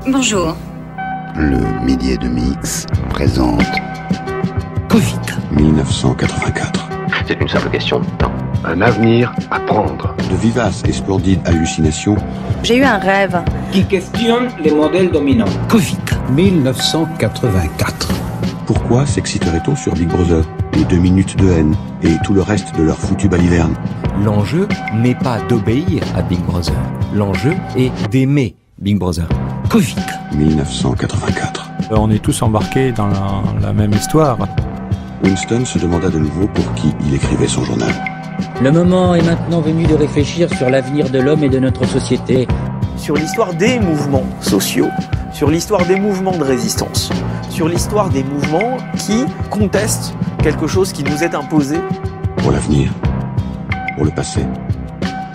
Bonjour. Le Midi et Demi Mix présente Covid 1984. C'est une simple question de temps. Un avenir à prendre. De vivaces et splendides hallucinations. J'ai eu un rêve qui questionne les modèles dominants. Covid 1984. Pourquoi s'exciterait-on sur Big Brother? Les 2 minutes de haine et tout le reste de leur foutu baliverne. L'enjeu n'est pas d'obéir à Big Brother. L'enjeu est d'aimer Big Brother. Covid 1984. On est tous embarqués dans la même histoire. Winston se demanda de nouveau pour qui il écrivait son journal. Le moment est maintenant venu de réfléchir sur l'avenir de l'homme et de notre société. Sur l'histoire des mouvements sociaux, sur l'histoire des mouvements de résistance, sur l'histoire des mouvements qui contestent quelque chose qui nous est imposé. Pour l'avenir, pour le passé,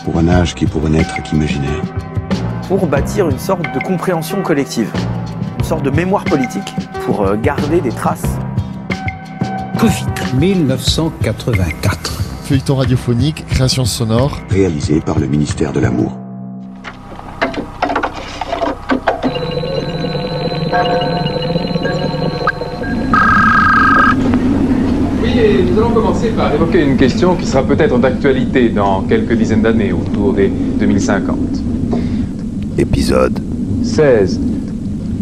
pour un âge qui pourrait n'être qu'imaginaire. Pour bâtir une sorte de compréhension collective, une sorte de mémoire politique, pour garder des traces. Covid 1984. Feuilleton radiophonique, création sonore. Réalisé par le ministère de l'Amour. Nous allons commencer par évoquer une question qui sera peut-être d'actualité dans quelques dizaines d'années, autour des 2050. Épisode 16.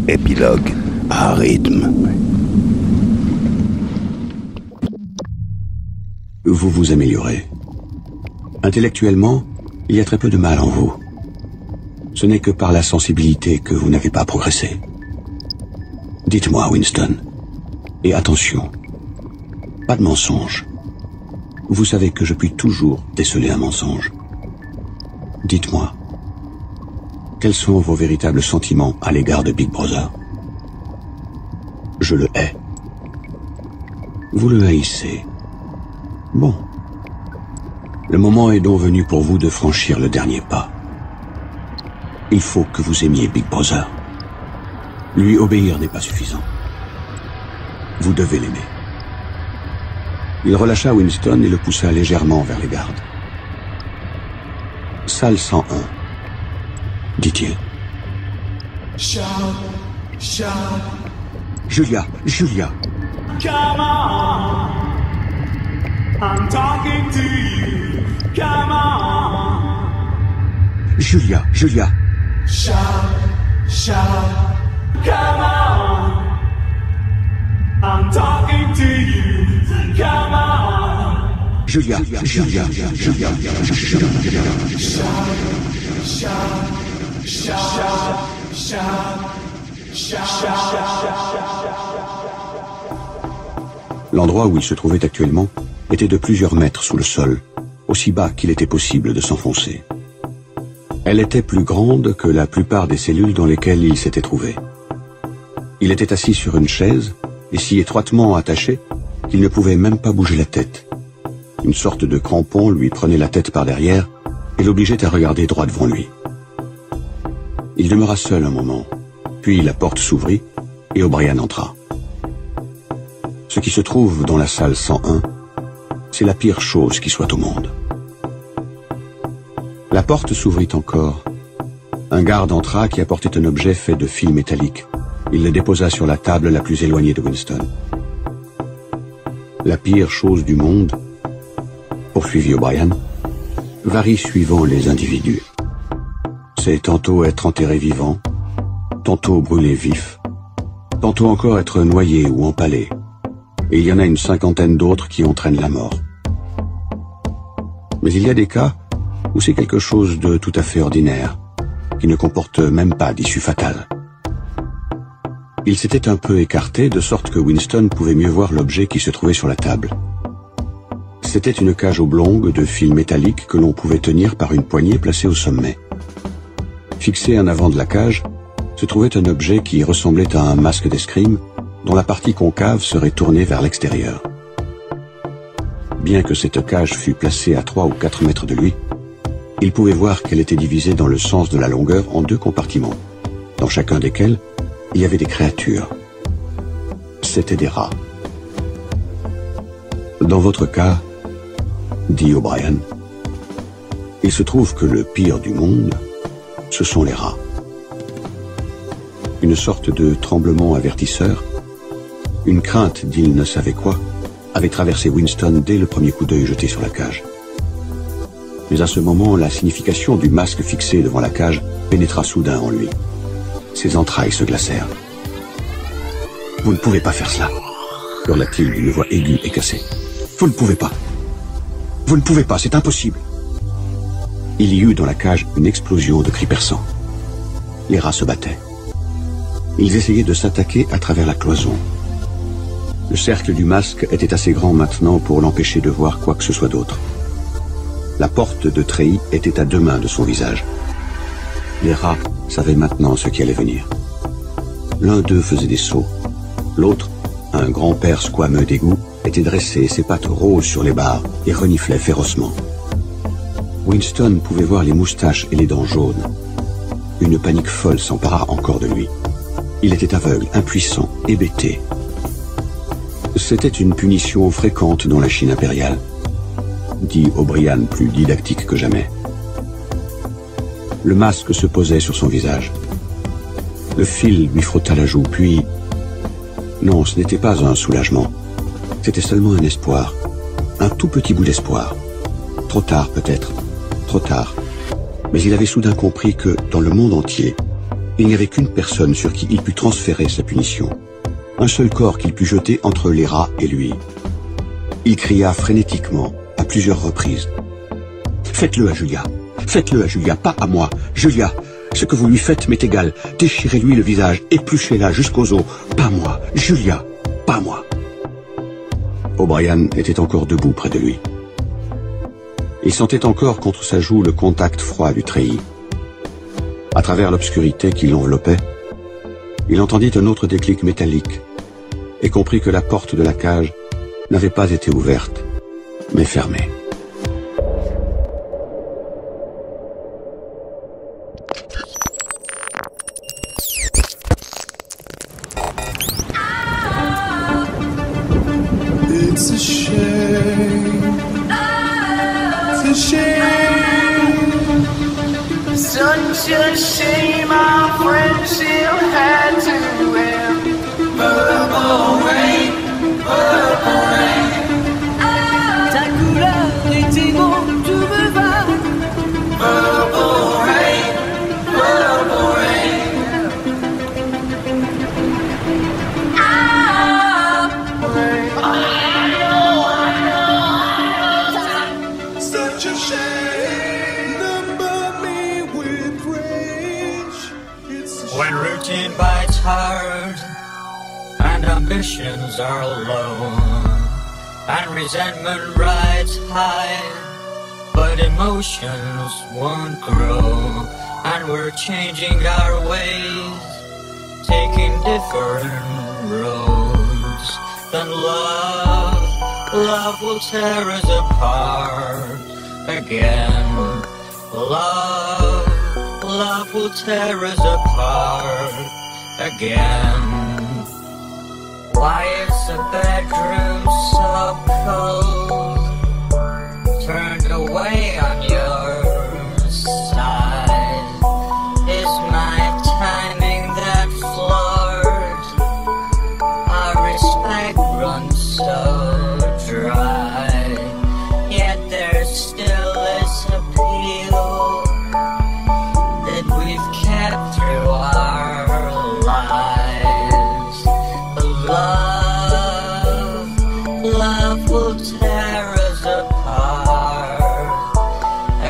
Épilogue à rythme. Vous vous améliorez. Intellectuellement, il y a très peu de mal en vous. Ce n'est que par la sensibilité que vous n'avez pas progressé. Dites-moi, Winston, et attention, pas de mensonge. Vous savez que je puis toujours déceler un mensonge. Dites-moi, quels sont vos véritables sentiments à l'égard de Big Brother? Je le hais. Vous le haïssez. Bon. Le moment est donc venu pour vous de franchir le dernier pas. Il faut que vous aimiez Big Brother. Lui obéir n'est pas suffisant. Vous devez l'aimer. Il relâcha Winston et le poussa légèrement vers les gardes. Salle 101, dit-il. Julia, Julia. Come on, I'm talking to you. Come on. Julia, Julia. Shout, shout. Come on, I'm talking to you. Come on. Julia, Julia, Julia. L'endroit où il se trouvait actuellement était de plusieurs mètres sous le sol, aussi bas qu'il était possible de s'enfoncer. Elle était plus grande que la plupart des cellules dans lesquelles il s'était trouvé. Il était assis sur une chaise et si étroitement attaché qu'il ne pouvait même pas bouger la tête. Une sorte de crampon lui prenait la tête par derrière et l'obligeait à regarder droit devant lui. Il demeura seul un moment, puis la porte s'ouvrit et O'Brien entra. Ce qui se trouve dans la salle 101, c'est la pire chose qui soit au monde. La porte s'ouvrit encore. Un garde entra qui apportait un objet fait de fil métallique. Il le déposa sur la table la plus éloignée de Winston. La pire chose du monde, poursuivit O'Brien, varie suivant les individus. C'est tantôt être enterré vivant, tantôt brûlé vif, tantôt encore être noyé ou empalé. Et il y en a une 50aine d'autres qui entraînent la mort. Mais il y a des cas où c'est quelque chose de tout à fait ordinaire, qui ne comporte même pas d'issue fatale. Il s'était un peu écarté, de sorte que Winston pouvait mieux voir l'objet qui se trouvait sur la table. C'était une cage oblongue de fil métallique que l'on pouvait tenir par une poignée placée au sommet. Fixé en avant de la cage, se trouvait un objet qui ressemblait à un masque d'escrime, dont la partie concave serait tournée vers l'extérieur. Bien que cette cage fût placée à 3 ou 4 mètres de lui, il pouvait voir qu'elle était divisée dans le sens de la longueur en 2 compartiments, dans chacun desquels il y avait des créatures. C'étaient des rats. Dans votre cas, dit O'Brien, il se trouve que le pire du monde, ce sont les rats. une sorte de tremblement avertisseur, une crainte d'il ne savait quoi, avait traversé Winston dès le premier coup d'œil jeté sur la cage. Mais à ce moment, la signification du masque fixé devant la cage pénétra soudain en lui. Ses entrailles se glacèrent. « Vous ne pouvez pas faire cela !» hurla-t-il d'une voix aiguë et cassée. « Vous ne pouvez pas ! Vous ne pouvez pas, c'est impossible !» Il y eut dans la cage une explosion de cris perçants. Les rats se battaient. Ils essayaient de s'attaquer à travers la cloison. Le cercle du masque était assez grand maintenant pour l'empêcher de voir quoi que ce soit d'autre. La porte de treillis était à 2 mains de son visage. Les rats savaient maintenant ce qui allait venir. L'un d'eux faisait des sauts. L'autre, un grand-père squameux d'égout, était dressé, ses pattes roses sur les barres, et reniflait férocement. Winston pouvait voir les moustaches et les dents jaunes. Une panique folle s'empara encore de lui. Il était aveugle, impuissant, hébété. C'était une punition fréquente dans la Chine impériale, dit O'Brien plus didactique que jamais. Le masque se posait sur son visage. Le fil lui frotta la joue, puis... Non, ce n'était pas un soulagement. C'était seulement un espoir. Un tout petit bout d'espoir. Trop tard, peut-être. Trop tard. Mais il avait soudain compris que, dans le monde entier, il n'y avait qu'une personne sur qui il put transférer sa punition. Un seul corps qu'il put jeter entre les rats et lui. Il cria frénétiquement, à plusieurs reprises. « Faites-le à Julia. Faites-le à Julia, pas à moi. Julia, ce que vous lui faites m'est égal. Déchirez-lui le visage, épluchez-la jusqu'aux os. Pas moi. Julia, pas moi. » O'Brien était encore debout près de lui. Il sentait encore contre sa joue le contact froid du treillis. À travers l'obscurité qui l'enveloppait, il entendit un autre déclic métallique et comprit que la porte de la cage n'avait pas été ouverte, mais fermée. It's a shame. It's a shame. Such a shame our friendship had to end. Purple rain, purple rain. Ta couleur était beau, tout me va. Purple rain, purple rain. Such a shame, number me with rage. When routine bites hard and ambitions are low and resentment rides high, but emotions won't grow, and we're changing our ways, taking different roads. Then love will tear us apart again. Love will tear us apart again. Why is the bedroom so cold? Turned away on your side. Is my timing that flawed? Our respect runs so dry. Yet there still is appeal that we've kept through our lives. Love will tear us apart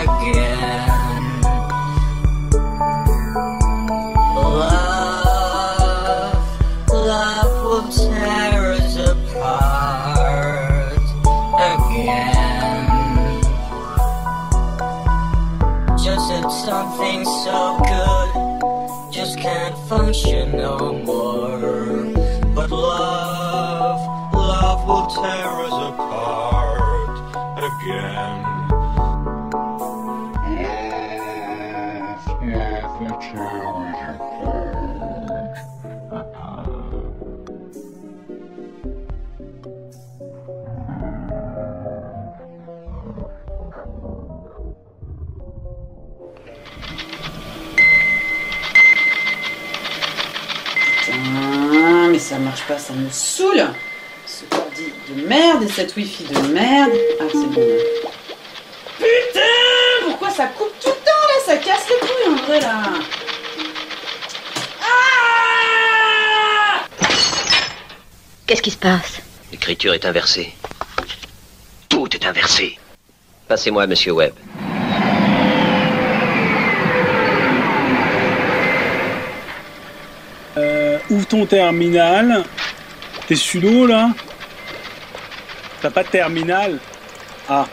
again. Love will tear us apart again. Just that something so good just can't function no more. But love will tear us apart again. Love will tear us apart. ça marche pas, ça me saoule. Ce ordi de merde et cette wifi de merde. Ah, c'est bon là. Putain, pourquoi ça coupe tout le temps là? Ça casse les couilles en vrai là. Ah! Qu'est-ce qui se passe? L'écriture est inversée. Tout est inversé. Passez-moi, monsieur Webb. Ouvre ton terminal. T'es sudo là? T'as pas de terminal? Ah.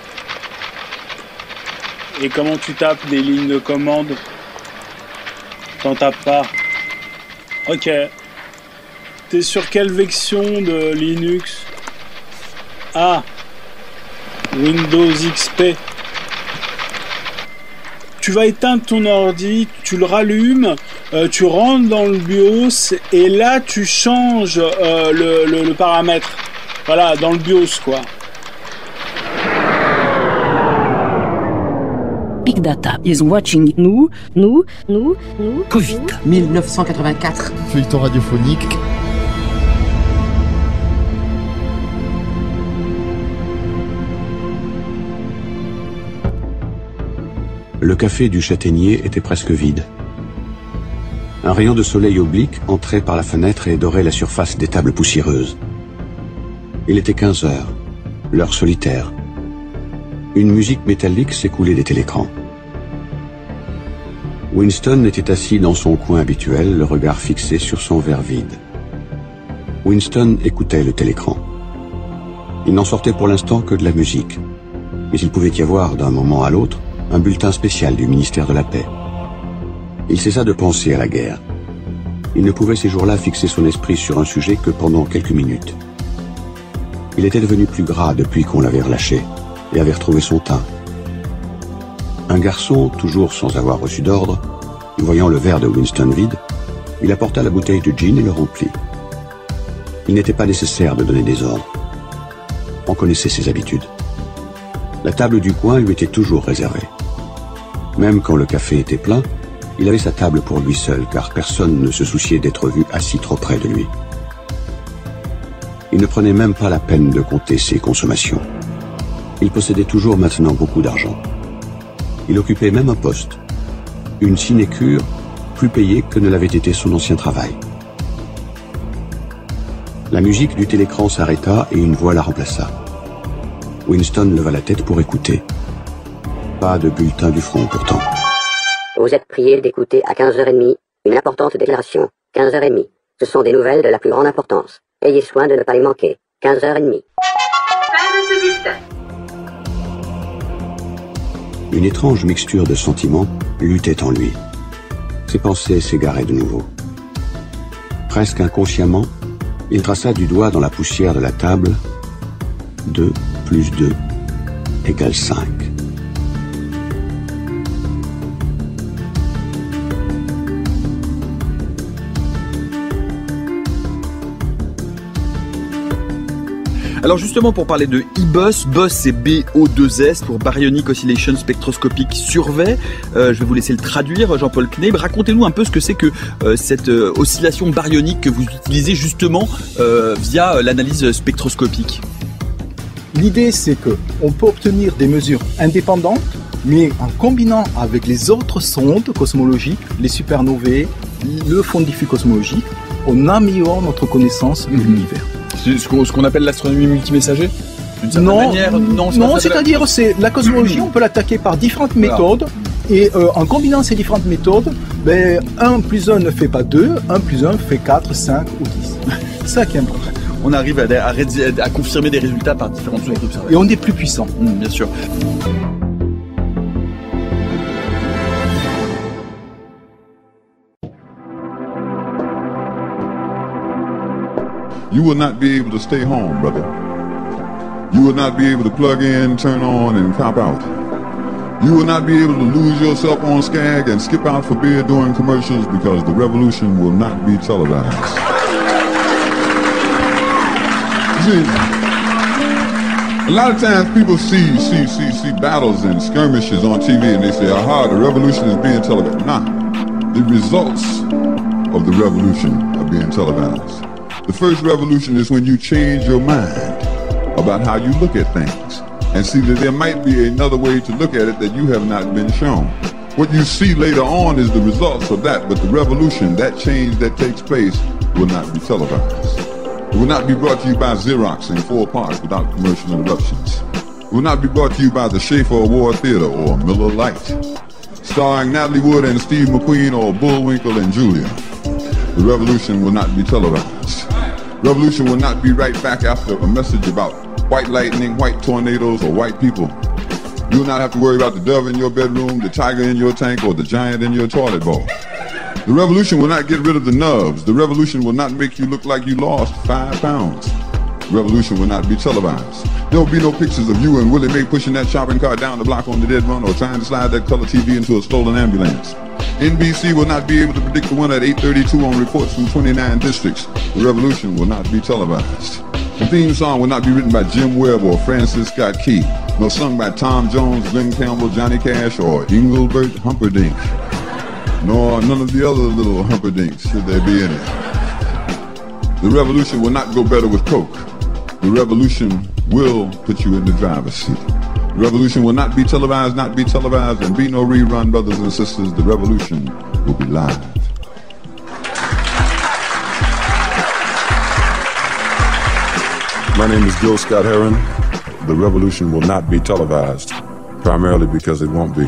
Et comment tu tapes des lignes de commande? T'en tapes pas. Ok. T'es sur quelle version de Linux? Ah. Windows XP. Tu vas éteindre ton ordi, tu le rallumes, tu rentres dans le BIOS et là tu changes le paramètre. Voilà, dans le BIOS quoi. Big Data is watching nous. Covid 1984. Feuilleton radiophonique. Le café du Châtaignier était presque vide. Un rayon de soleil oblique entrait par la fenêtre et dorait la surface des tables poussiéreuses. Il était 15 heures, l'heure solitaire. Une musique métallique s'écoulait des télécrans. Winston était assis dans son coin habituel, le regard fixé sur son verre vide. Winston écoutait le télécran. Il n'en sortait pour l'instant que de la musique. Mais il pouvait y avoir, d'un moment à l'autre, un bulletin spécial du ministère de la Paix. Il cessa de penser à la guerre. Il ne pouvait ces jours-là fixer son esprit sur un sujet que pendant quelques minutes. Il était devenu plus gras depuis qu'on l'avait relâché et avait retrouvé son teint. Un garçon, toujours sans avoir reçu d'ordre, voyant le verre de Winston vide, il apporta la bouteille de gin et le remplit. Il n'était pas nécessaire de donner des ordres. On connaissait ses habitudes. La table du coin lui était toujours réservée. Même quand le café était plein, il avait sa table pour lui seul, car personne ne se souciait d'être vu assis trop près de lui. Il ne prenait même pas la peine de compter ses consommations. Il possédait toujours maintenant beaucoup d'argent. Il occupait même un poste, une sinécure plus payée que ne l'avait été son ancien travail. La musique du télécran s'arrêta et une voix la remplaça. Winston leva la tête pour écouter. Pas de bulletin du front pourtant. Vous êtes prié d'écouter à 15h30 une importante déclaration. 15h30. Ce sont des nouvelles de la plus grande importance. Ayez soin de ne pas les manquer. 15h30. Fin de ce bulletin. Une étrange mixture de sentiments luttait en lui. Ses pensées s'égaraient de nouveau. Presque inconsciemment, il traça du doigt dans la poussière de la table 2 plus 2 égale 5. Alors justement, pour parler de e-bus, BUS c'est B-O-2-S pour Baryonic Oscillation Spectroscopic Survey. Je vais vous laisser le traduire, Jean-Paul Kneip. Racontez-nous un peu ce que c'est que cette oscillation baryonique que vous utilisez justement via l'analyse spectroscopique. L'idée, c'est qu'on peut obtenir des mesures indépendantes, mais en combinant avec les autres sondes cosmologiques, les supernovae, le fond diffus cosmologique, on améliore notre connaissance de l'univers. C'est ce qu'on appelle l'astronomie multimessager ? Non, c'est-à-dire c'est la cosmologie, on peut l'attaquer par différentes méthodes, et en combinant ces différentes méthodes, 1 plus 1 ne fait pas 2, 1 plus 1 fait 4, 5 ou 10. C'est ça qui est important. On arrive à confirmer des résultats par différentes sources d'observation. Et on est plus puissant. Bien sûr. You will not be able to stay home, brother. You will not be able to plug in, turn on, and cop out. You will not be able to lose yourself on Skag and skip out for beer during commercials because the revolution will not be televised. See, a lot of times people see battles and skirmishes on TV and they say, aha, the revolution is being televised. Nah, the results of the revolution are being televised. The first revolution is when you change your mind about how you look at things and see that there might be another way to look at it that you have not been shown. What you see later on is the results of that, but the revolution, that change that takes place, will not be televised. It will not be brought to you by Xerox in 4 parts without commercial interruptions. It will not be brought to you by the Schaefer Award Theater or Miller Lite, starring Natalie Wood and Steve McQueen or Bullwinkle and Julia. The revolution will not be televised. Revolution will not be right back after a message about white lightning, white tornadoes, or white people. You will not have to worry about the dove in your bedroom, the tiger in your tank, or the giant in your toilet bowl. The revolution will not get rid of the nubs. The revolution will not make you look like you lost 5 pounds. The revolution will not be televised. There will be no pictures of you and Willie Mae pushing that shopping cart down the block on the dead run or trying to slide that color TV into a stolen ambulance. NBC will not be able to predict the winner at 8:32 on reports from 29 districts. The revolution will not be televised. The theme song will not be written by Jim Webb or Francis Scott Key, nor sung by Tom Jones, Glenn Campbell, Johnny Cash, or Engelbert Humperdinck, nor none of the other little Humperdinks, should there be any. The revolution will not go better with Coke. The revolution will put you in the driver's seat. The revolution will not be televised, and be no rerun, brothers and sisters. The revolution will be live. My name is Gil Scott Heron. The revolution will not be televised, primarily because it won't be.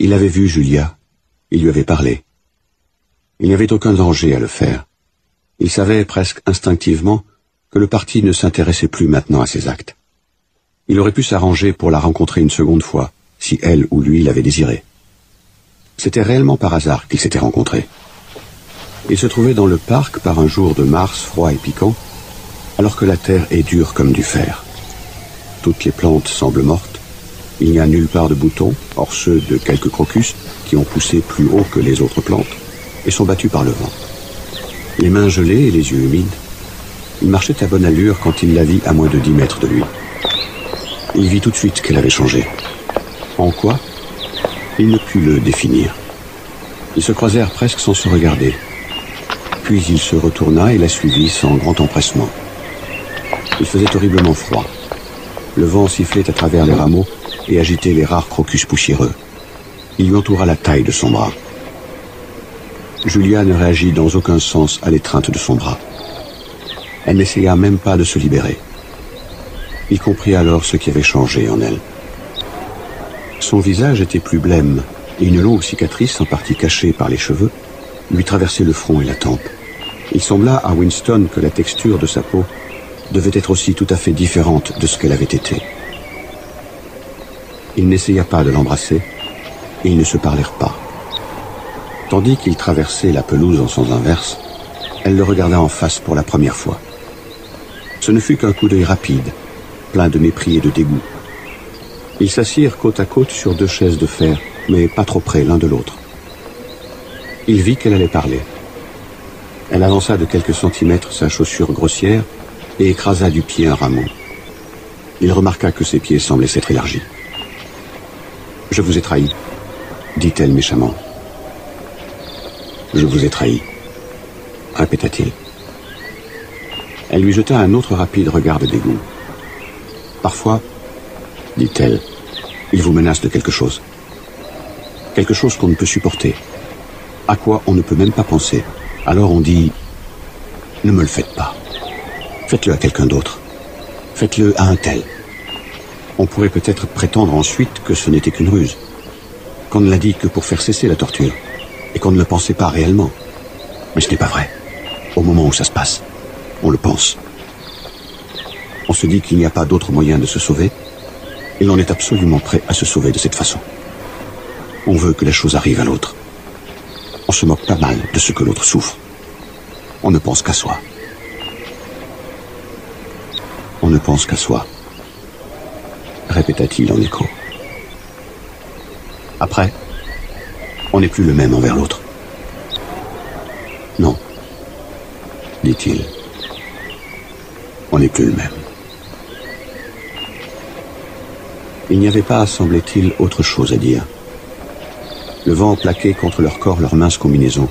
Il avait vu Julia, il lui avait parlé. Il n'y avait aucun danger à le faire. Il savait presque instinctivement que le parti ne s'intéressait plus maintenant à ses actes. Il aurait pu s'arranger pour la rencontrer une seconde fois, si elle ou lui l'avait désiré. C'était réellement par hasard qu'ils s'étaient rencontrés. Ils se trouvaient dans le parc par un jour de mars froid et piquant, alors que la terre est dure comme du fer. Toutes les plantes semblent mortes. Il n'y a nulle part de boutons, hors ceux de quelques crocus qui ont poussé plus haut que les autres plantes et sont battus par le vent. Les mains gelées et les yeux humides, il marchait à bonne allure quand il la vit à moins de 10 mètres de lui. Il vit tout de suite qu'elle avait changé. En quoi? Il ne put le définir. Ils se croisèrent presque sans se regarder. Puis il se retourna et la suivit sans grand empressement. Il faisait horriblement froid. Le vent sifflait à travers les rameaux et agitait les rares crocus poussiéreux. Il lui entoura la taille de son bras. Julia ne réagit dans aucun sens à l'étreinte de son bras. Elle n'essaya même pas de se libérer. Il comprit alors ce qui avait changé en elle. Son visage était plus blême, et une longue cicatrice, en partie cachée par les cheveux, lui traversait le front et la tempe. Il sembla à Winston que la texture de sa peau devait être aussi tout à fait différente de ce qu'elle avait été. Il n'essaya pas de l'embrasser, et ils ne se parlèrent pas. Tandis qu'il traversait la pelouse en sens inverse, elle le regarda en face pour la première fois. Ce ne fut qu'un coup d'œil rapide, plein de mépris et de dégoût. Ils s'assirent côte à côte sur 2 chaises de fer, mais pas trop près l'un de l'autre. Il vit qu'elle allait parler. Elle avança de quelques centimètres sa chaussure grossière et écrasa du pied un rameau. Il remarqua que ses pieds semblaient s'être élargis. « Je vous ai trahi, » dit-elle méchamment. « Je vous ai trahi, » répéta-t-il. Elle lui jeta un autre rapide regard de dégoût. « Parfois, » dit-elle, « il vous menace de quelque chose. Quelque chose qu'on ne peut supporter, à quoi on ne peut même pas penser. Alors on dit, ne me le faites pas. Faites-le à quelqu'un d'autre. Faites-le à un tel. On pourrait peut-être prétendre ensuite que ce n'était qu'une ruse, qu'on ne l'a dit que pour faire cesser la torture, et qu'on ne le pensait pas réellement. Mais ce n'est pas vrai. Au moment où ça se passe, on le pense. On se dit qu'il n'y a pas d'autre moyen de se sauver, et l'on est absolument prêt à se sauver de cette façon. On veut que la chose arrive à l'autre. On se moque pas mal de ce que l'autre souffre. On ne pense qu'à soi. ne pense qu'à soi, répéta-t-il en écho. Après, on n'est plus le même envers l'autre. Non, dit-il. On n'est plus le même. Il n'y avait pas, semblait-il, autre chose à dire. Le vent plaquait contre leur corps leurs minces combinaisons.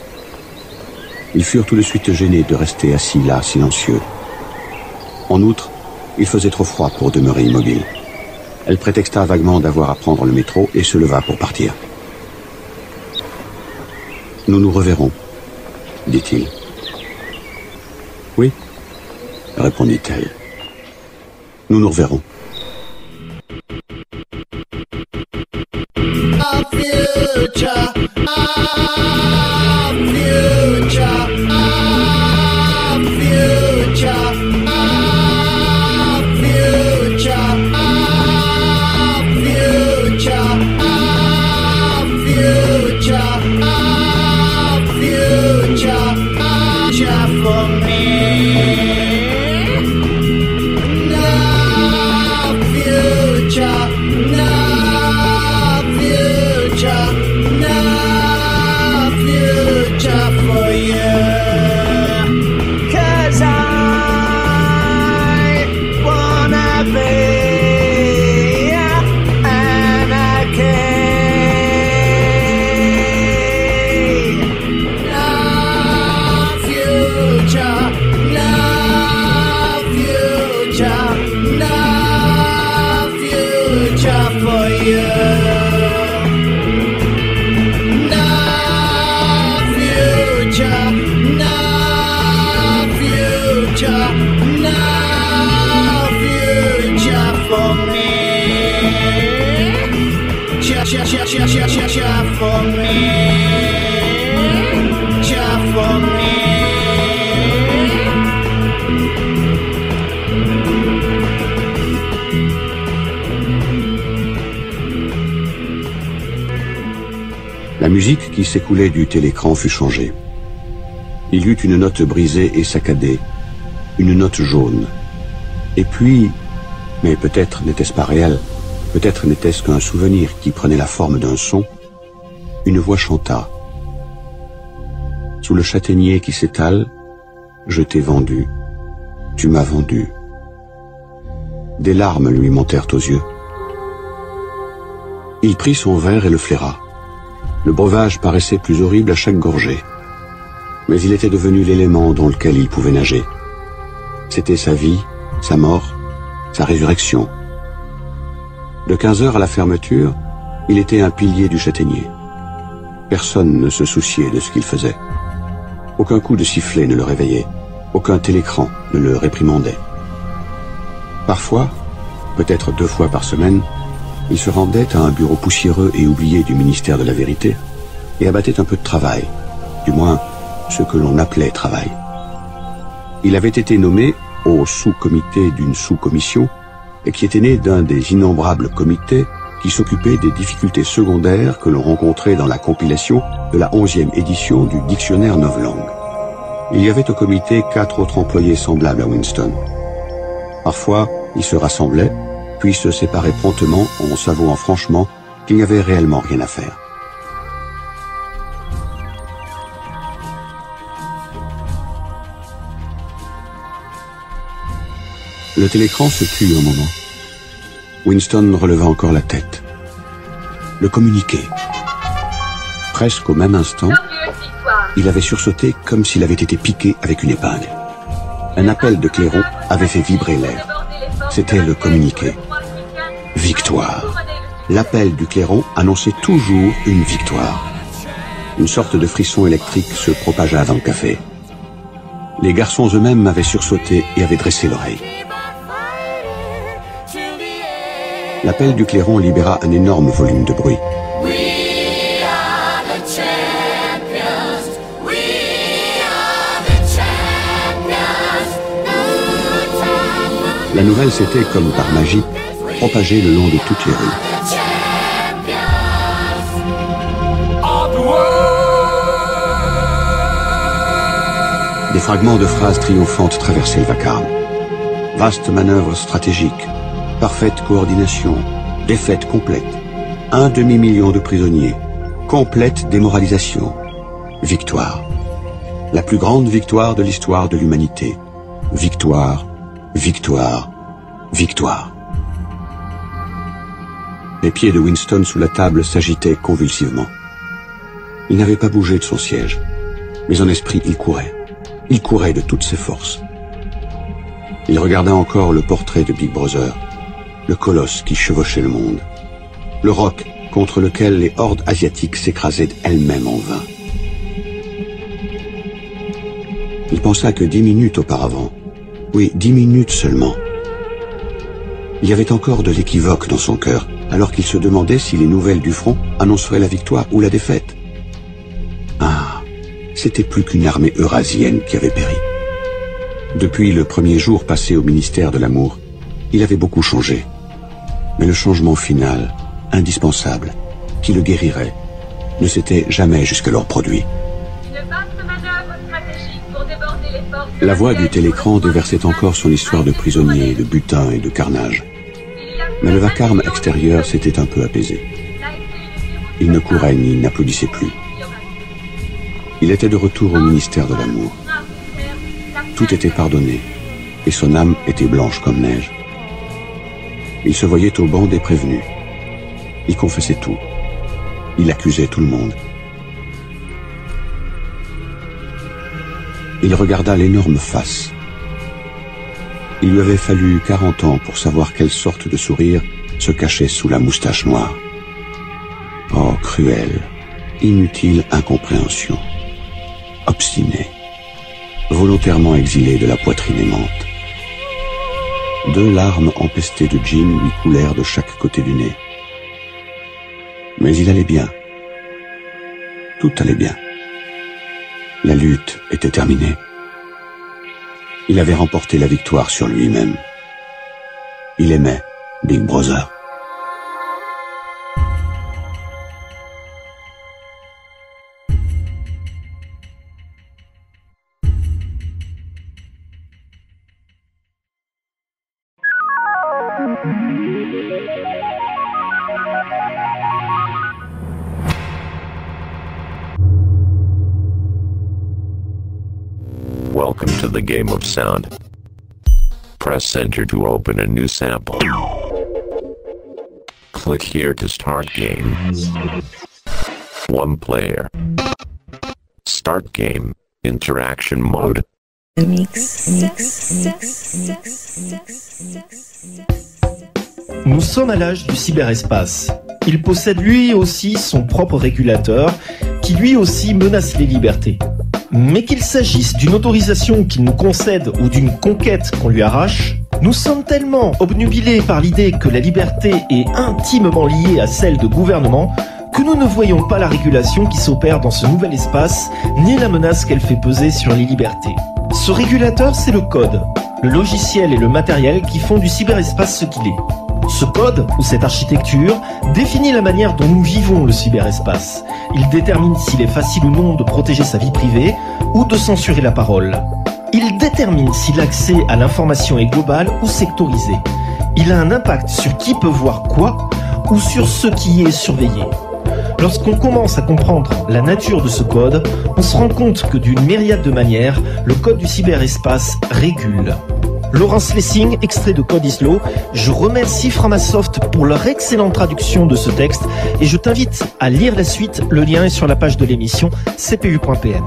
Ils furent tout de suite gênés de rester assis là, silencieux. En outre, il faisait trop froid pour demeurer immobile. Elle prétexta vaguement d'avoir à prendre le métro et se leva pour partir. « Nous nous reverrons, » dit-il. « Oui, » répondit-elle. « Nous nous reverrons. » Our future, our future, our future, our future, our future, our future, our future, future for me. Our future, no future for you. 'Cause I wanna be anarchy. No future, no future, no future for you. For me, just for me. La musique qui s'écoulait du télécran fut changée. Il y eut une note brisée et saccadée, une note jaune. Et puis, mais peut-être n'était-ce pas réel, peut-être n'était-ce qu'un souvenir qui prenait la forme d'un son, une voix chanta. Sous le châtaignier qui s'étale, je t'ai vendu, tu m'as vendu. Des larmes lui montèrent aux yeux. Il prit son verre et le flaira. Le breuvage paraissait plus horrible à chaque gorgée. Mais il était devenu l'élément dans lequel il pouvait nager. C'était sa vie, sa mort, sa résurrection. De 15h à la fermeture, il était un pilier du châtaignier. Personne ne se souciait de ce qu'il faisait. Aucun coup de sifflet ne le réveillait. Aucun télécran ne le réprimandait. Parfois, peut-être 2 fois par semaine, il se rendait à un bureau poussiéreux et oublié du ministère de la Vérité et abattait un peu de travail, du moins ce que l'on appelait travail. Il avait été nommé au sous-comité d'une sous-commission et qui était né d'un des innombrables comités qui s'occupait des difficultés secondaires que l'on rencontrait dans la compilation de la 11e édition du dictionnaire novlangue. Il y avait au comité 4 autres employés semblables à Winston. Parfois, ils se rassemblaient, puis se séparaient promptement en s'avouant franchement qu'il n'y avait réellement rien à faire. Le télécran se tut un moment. Winston releva encore la tête. Le communiqué. Presque au même instant, il avait sursauté comme s'il avait été piqué avec une épingle. Un appel de clairon avait fait vibrer l'air. C'était le communiqué. Victoire. L'appel du clairon annonçait toujours une victoire. Une sorte de frisson électrique se propagea dans le café. Les garçons eux-mêmes avaient sursauté et avaient dressé l'oreille. L'appel du clairon libéra un énorme volume de bruit. La nouvelle s'était, comme par magie, propagée le long de toutes les rues. Des fragments de phrases triomphantes traversaient le vacarme. Vaste manœuvre stratégique, parfaite coordination, défaite complète, 1 demi-million de prisonniers, complète démoralisation, victoire. La plus grande victoire de l'histoire de l'humanité. Victoire, victoire, victoire. Les pieds de Winston sous la table s'agitaient convulsivement. Il n'avait pas bougé de son siège, mais en esprit il courait. Il courait de toutes ses forces. Il regarda encore le portrait de Big Brother, le colosse qui chevauchait le monde, le roc contre lequel les hordes asiatiques s'écrasaient elles-mêmes en vain. Il pensa que 10 minutes auparavant, oui, 10 minutes seulement, il y avait encore de l'équivoque dans son cœur, alors qu'il se demandait si les nouvelles du front annonceraient la victoire ou la défaite. Ah, c'était plus qu'une armée eurasienne qui avait péri. Depuis le premier jour passé au ministère de l'Amour, il avait beaucoup changé. Mais le changement final, indispensable, qui le guérirait, ne s'était jamais jusqu'alors produit. La voix du télécran déversait encore son histoire de prisonniers, de butin et de carnage. Mais le vacarme extérieur s'était un peu apaisé. Il ne courait ni n'applaudissait plus. Il était de retour au ministère de l'Amour. Tout était pardonné, et son âme était blanche comme neige. Il se voyait au banc des prévenus. Il confessait tout. Il accusait tout le monde. Il regarda l'énorme face. Il lui avait fallu 40 ans pour savoir quelle sorte de sourire se cachait sous la moustache noire. Oh, cruelle, inutile incompréhension. Obstiné, volontairement exilé de la poitrine aimante. 2 larmes empestées de gin lui coulèrent de chaque côté du nez. Mais il allait bien. Tout allait bien. La lutte était terminée. Il avait remporté la victoire sur lui-même. Il aimait Big Brother. Welcome to the game of sound. Press enter to open a new sample. Click here to start game. 1 player. Start game. Interaction mode. Nous sommes à l'âge du cyberespace. Il possède lui aussi son propre régulateur qui lui aussi menace les libertés. Mais qu'il s'agisse d'une autorisation qu'il nous concède ou d'une conquête qu'on lui arrache, nous sommes tellement obnubilés par l'idée que la liberté est intimement liée à celle de gouvernement que nous ne voyons pas la régulation qui s'opère dans ce nouvel espace, ni la menace qu'elle fait peser sur les libertés. Ce régulateur, c'est le code, le logiciel et le matériel qui font du cyberespace ce qu'il est. Ce code, ou cette architecture, définit la manière dont nous vivons le cyberespace. Il détermine s'il est facile ou non de protéger sa vie privée ou de censurer la parole. Il détermine si l'accès à l'information est global ou sectorisé. Il a un impact sur qui peut voir quoi ou sur ce qui est surveillé. Lorsqu'on commence à comprendre la nature de ce code, on se rend compte que d'une myriade de manières, le code du cyberespace régule. Laurence Lessing, extrait de Code is Law. Je remercie Framasoft pour leur excellente traduction de ce texte et je t'invite à lire la suite. Le lien est sur la page de l'émission cpu.pn.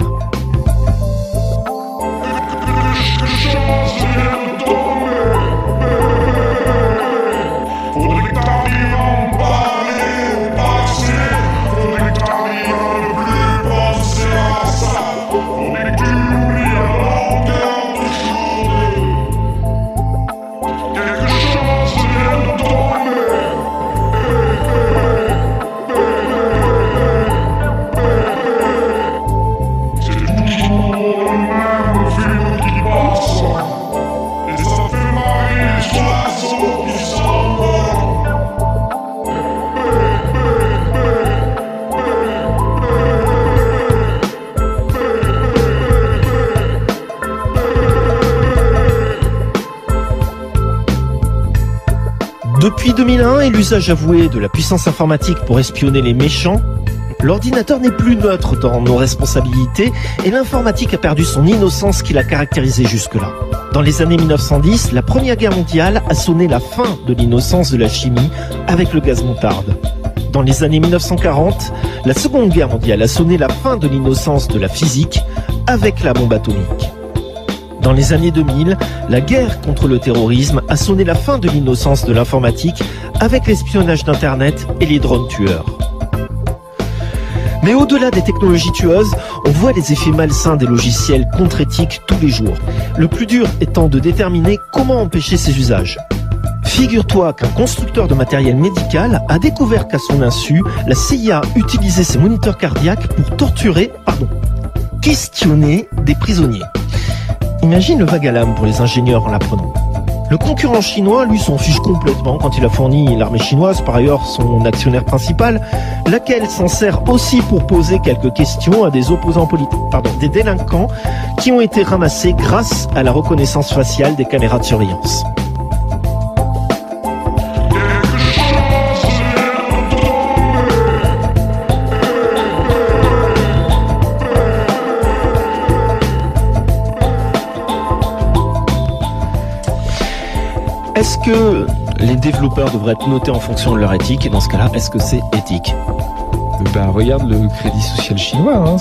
C'est Depuis 2001 et l'usage avoué de la puissance informatique pour espionner les méchants, l'ordinateur n'est plus neutre dans nos responsabilités et l'informatique a perdu son innocence qui l'a caractérisée jusque-là. Dans les années 1910, la Première Guerre mondiale a sonné la fin de l'innocence de la chimie avec le gaz moutarde. Dans les années 1940, la Seconde Guerre mondiale a sonné la fin de l'innocence de la physique avec la bombe atomique. Dans les années 2000, la guerre contre le terrorisme a sonné la fin de l'innocence de l'informatique avec l'espionnage d'Internet et les drones tueurs. Mais au-delà des technologies tueuses, on voit les effets malsains des logiciels contre-éthiques tous les jours. Le plus dur étant de déterminer comment empêcher ces usages. Figure-toi qu'un constructeur de matériel médical a découvert qu'à son insu, la CIA utilisait ses moniteurs cardiaques pour questionner des prisonniers. Imagine le vague à l'âme pour les ingénieurs en l'apprenant. Le concurrent chinois, lui, s'en fiche complètement quand il a fourni l'armée chinoise, par ailleurs son actionnaire principal, laquelle s'en sert aussi pour poser quelques questions à des opposants politiques, des délinquants qui ont été ramassés grâce à la reconnaissance faciale des caméras de surveillance. Est-ce que les développeurs devraient être notés en fonction de leur éthique? Et dans ce cas-là, est-ce que c'est éthique? Regarde le crédit social chinois,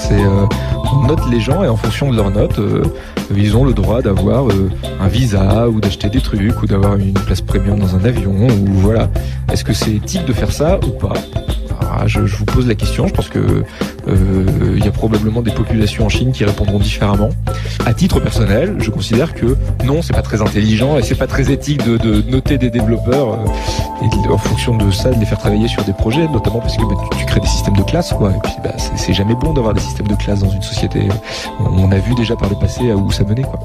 on note les gens et en fonction de leurs notes, ils ont le droit d'avoir un visa ou d'acheter des trucs ou d'avoir une place premium dans un avion ou voilà. Est-ce que c'est éthique de faire ça ou pas? Je vous pose la question, je pense que il y a probablement des populations en Chine qui répondront différemment. À titre personnel, je considère que non, c'est pas très intelligent et c'est pas très éthique de noter des développeurs et en fonction de ça de les faire travailler sur des projets, notamment parce que tu crées des systèmes de classe quoi. Et puis c'est jamais bon d'avoir des systèmes de classe dans une société. On a vu déjà par le passé à où ça menait quoi.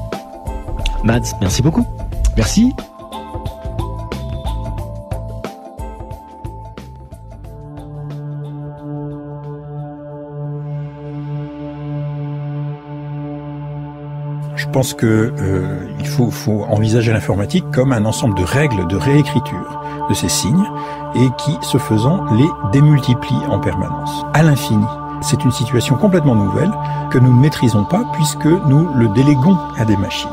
Mads, merci beaucoup. Merci. Je pense que il faut envisager l'informatique comme un ensemble de règles de réécriture de ces signes et qui, ce faisant, les démultiplie en permanence, à l'infini. C'est une situation complètement nouvelle que nous ne maîtrisons pas puisque nous le déléguons à des machines.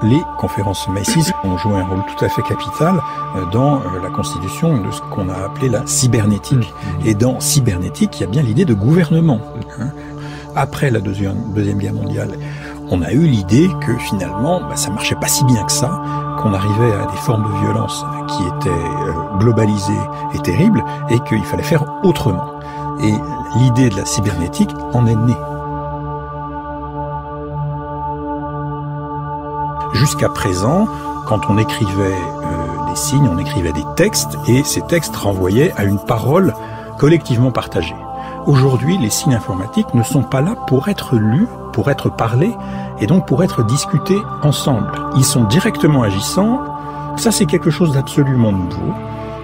Les conférences Macy's ont joué un rôle tout à fait capital dans la constitution de ce qu'on a appelé la cybernétique. Et dans cybernétique, il y a bien l'idée de gouvernement. Après la Deuxième Guerre mondiale, on a eu l'idée que finalement, ça marchait pas si bien que ça, qu'on arrivait à des formes de violence qui étaient globalisées et terribles, et qu'il fallait faire autrement. Et l'idée de la cybernétique en est née. Jusqu'à présent, quand on écrivait des signes, on écrivait des textes, et ces textes renvoyaient à une parole collectivement partagée. Aujourd'hui, les signes informatiques ne sont pas là pour être lus, pour être parlés, et donc pour être discutés ensemble. Ils sont directement agissants. Ça, c'est quelque chose d'absolument nouveau.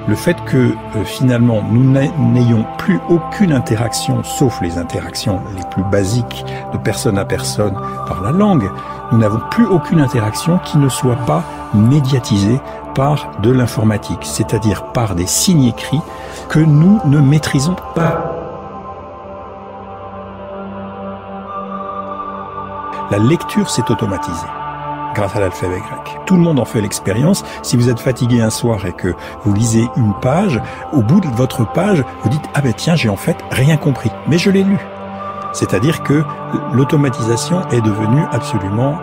Le fait que, finalement, nous n'ayons plus aucune interaction, sauf les interactions les plus basiques de personne à personne par la langue, nous n'avons plus aucune interaction qui ne soit pas médiatisée par de l'informatique, c'est-à-dire par des signes écrits que nous ne maîtrisons pas. La lecture s'est automatisée grâce à l'alphabet grec. Tout le monde en fait l'expérience. Si vous êtes fatigué un soir et que vous lisez une page, au bout de votre page, vous dites « Ah ben tiens, j'ai en fait rien compris, mais je l'ai lu ». C'est-à-dire que l'automatisation est devenue absolument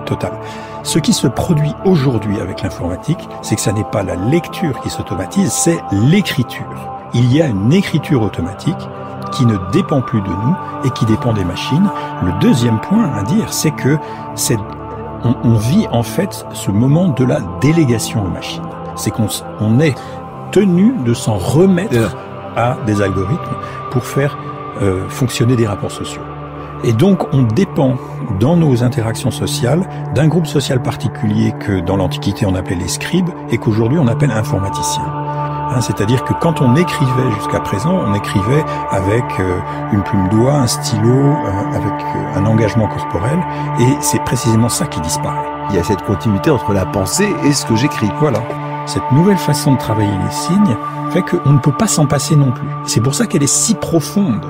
totale. Ce qui se produit aujourd'hui avec l'informatique, c'est que ça n'est pas la lecture qui s'automatise, c'est l'écriture. Il y a une écriture automatique qui ne dépend plus de nous et qui dépend des machines. Le deuxième point à dire, c'est que on vit en fait ce moment de la délégation aux machines. C'est qu'on est tenu de s'en remettre à des algorithmes pour faire fonctionner des rapports sociaux. Et donc on dépend dans nos interactions sociales d'un groupe social particulier que dans l'Antiquité on appelait les scribes et qu'aujourd'hui on appelle informaticiens. C'est-à-dire que quand on écrivait jusqu'à présent, on écrivait avec une plume d'oie, un stylo, avec un engagement corporel, et c'est précisément ça qui disparaît. Il y a cette continuité entre la pensée et ce que j'écris. Voilà. cette nouvelle façon de travailler les signes fait qu'on ne peut pas s'en passer non plus. C'est pour ça qu'elle est si profonde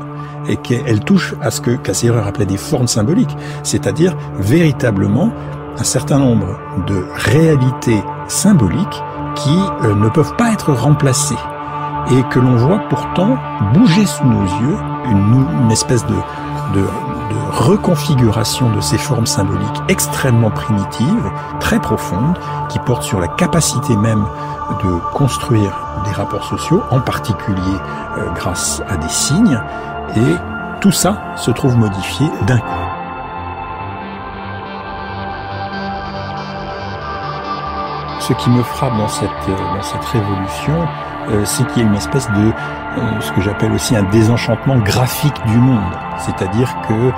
et qu'elle touche à ce que Cassirer appelait des formes symboliques, c'est-à-dire véritablement un certain nombre de réalités symboliques qui ne peuvent pas être remplacées et que l'on voit pourtant bouger sous nos yeux une espèce de reconfiguration de ces formes symboliques extrêmement primitives, très profondes, qui portent sur la capacité même de construire des rapports sociaux, en particulier grâce à des signes, et tout ça se trouve modifié d'un coup. Ce qui me frappe dans cette révolution, c'est qu'il y a une espèce de ce que j'appelle aussi un désenchantement graphique du monde. C'est-à-dire que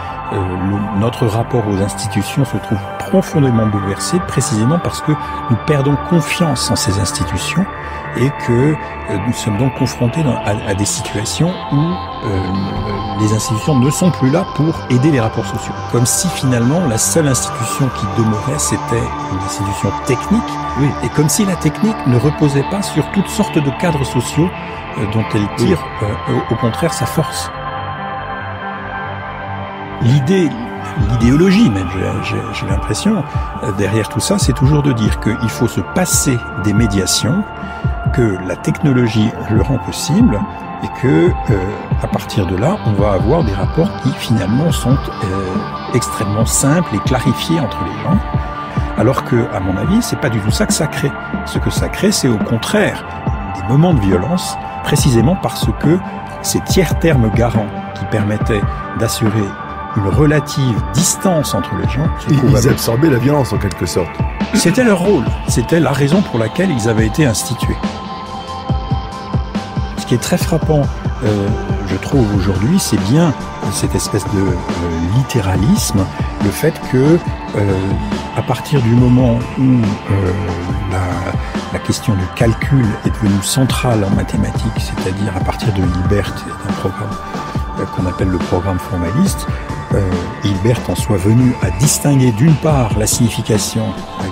notre rapport aux institutions se trouve profondément bouleversé, précisément parce que nous perdons confiance en ces institutions et que nous sommes donc confrontés à des situations où les institutions ne sont plus là pour aider les rapports sociaux. Comme si finalement la seule institution qui demeurait, c'était une institution technique, et comme si la technique ne reposait pas sur toutes sortes de cadres sociaux dont elle tire au contraire sa force. L'idéologie même, j'ai l'impression, derrière tout ça, c'est toujours de dire qu'il faut se passer des médiations, que la technologie le rend possible, et que à partir de là, on va avoir des rapports qui finalement sont extrêmement simples et clarifiés entre les gens, alors que, à mon avis, c'est pas du tout ça que ça crée. Ce que ça crée, c'est au contraire des moments de violence, précisément parce que ces tiers termes garants qui permettaient d'assurer une relative distance entre les gens. Ils absorbaient la violence en quelque sorte. C'était leur rôle, c'était la raison pour laquelle ils avaient été institués. Ce qui est très frappant, je trouve aujourd'hui, c'est bien cette espèce de littéralisme, le fait que à partir du moment où la question du calcul est devenue centrale en mathématiques, c'est-à-dire à partir de Hilbert et d'un programme qu'on appelle le programme formaliste, Hilbert en soit venu à distinguer d'une part la signification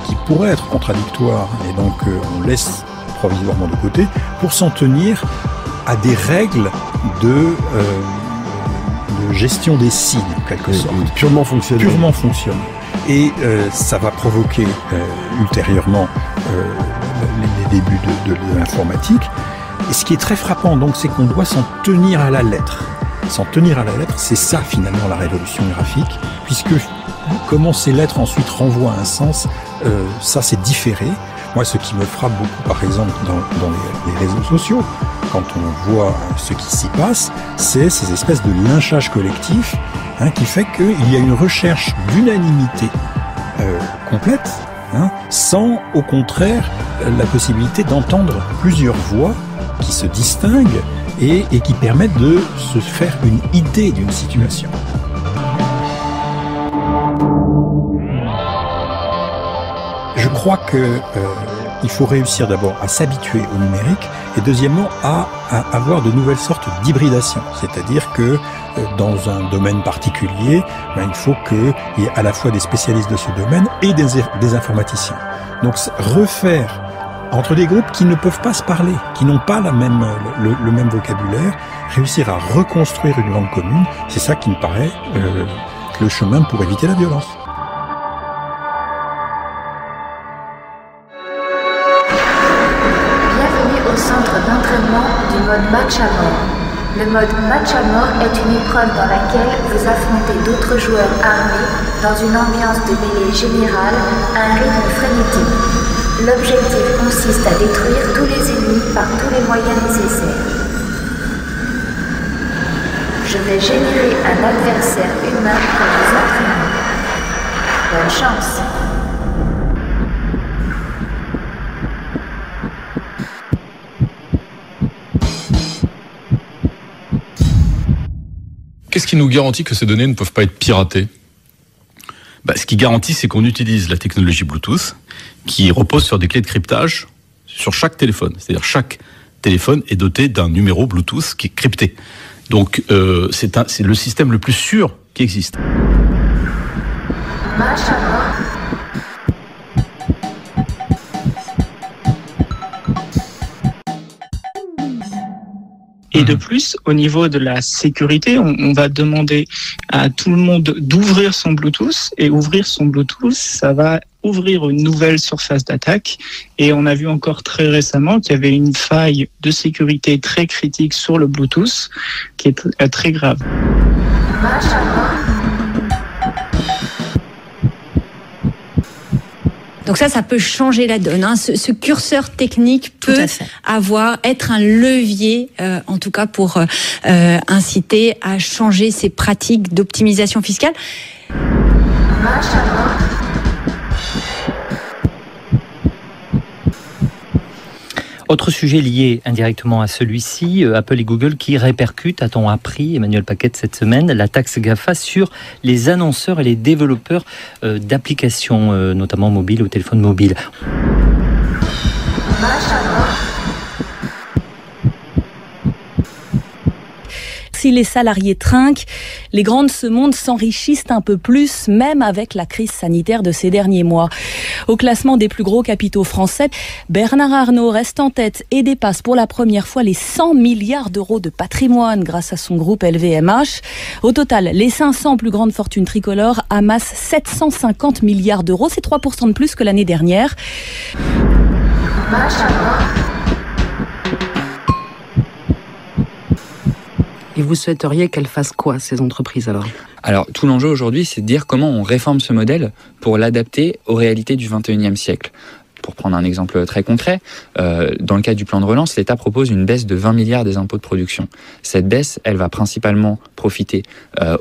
qui pourrait être contradictoire, et donc on laisse provisoirement de côté, pour s'en tenir à des règles de gestion des signes, en quelque sorte. Purement fonctionnel. Purement fonctionnel. Et ça va provoquer ultérieurement les débuts de l'informatique. Et ce qui est très frappant, donc, c'est qu'on doit s'en tenir à la lettre. S'en tenir à la lettre, c'est ça finalement la révolution graphique, puisque comment ces lettres ensuite renvoient un sens, ça c'est différé. Moi, ce qui me frappe beaucoup, par exemple, dans les réseaux sociaux, quand on voit ce qui s'y passe, c'est ces espèces de lynchage collectif qui fait qu'il y a une recherche d'unanimité complète, sans au contraire la possibilité d'entendre plusieurs voix qui se distinguent et qui permettent de se faire une idée d'une situation. Je crois que il faut réussir d'abord à s'habituer au numérique et deuxièmement à avoir de nouvelles sortes d'hybridation. C'est-à-dire que dans un domaine particulier, il faut qu'il y ait à la fois des spécialistes de ce domaine et des informaticiens. Donc refaire entre des groupes qui ne peuvent pas se parler, qui n'ont pas le même vocabulaire, réussir à reconstruire une langue commune, c'est ça qui me paraît le chemin pour éviter la violence. Bienvenue au centre d'entraînement du mode match à mort. Le mode match à mort est une épreuve dans laquelle vous affrontez d'autres joueurs armés dans une ambiance de mêlée générale à un rythme frénétique. L'objectif consiste à détruire tous les ennemis par tous les moyens nécessaires. Je vais générer un adversaire humain pour vous entraîner. Bonne chance. Qu'est-ce qui nous garantit que ces données ne peuvent pas être piratées ? Ce qui garantit, c'est qu'on utilise la technologie Bluetooth qui repose sur des clés de cryptage sur chaque téléphone. C'est-à-dire chaque téléphone est doté d'un numéro Bluetooth qui est crypté. Donc c'est le système le plus sûr qui existe. de plus, au niveau de la sécurité, on va demander à tout le monde d'ouvrir son Bluetooth, et ouvrir son Bluetooth, ça va ouvrir une nouvelle surface d'attaque. Et on a vu encore très récemment qu'il y avait une faille de sécurité très critique sur le Bluetooth, qui est très grave. Donc ça peut changer la donne. Hein. Ce curseur technique peut être un levier, en tout cas pour inciter à changer ces pratiques d'optimisation fiscale. Autre sujet lié indirectement à celui-ci, Apple et Google qui répercutent, a-t-on appris, Emmanuel Paquette, cette semaine, la taxe GAFA sur les annonceurs et les développeurs d'applications, notamment mobiles ou téléphones mobiles. Si les salariés trinquent, les grands de ce monde s'enrichissent un peu plus, même avec la crise sanitaire de ces derniers mois. Au classement des plus gros capitaux français, Bernard Arnault reste en tête et dépasse pour la première fois les 100 milliards d'euros de patrimoine grâce à son groupe LVMH. Au total, les 500 plus grandes fortunes tricolores amassent 750 milliards d'euros. C'est 3% de plus que l'année dernière. Et vous souhaiteriez qu'elles fassent quoi, ces entreprises, alors ? Alors, tout l'enjeu aujourd'hui, c'est de dire comment on réforme ce modèle pour l'adapter aux réalités du 21e siècle. Pour prendre un exemple très concret, dans le cadre du plan de relance, l'État propose une baisse de 20 milliards des impôts de production. Cette baisse, elle va principalement profiter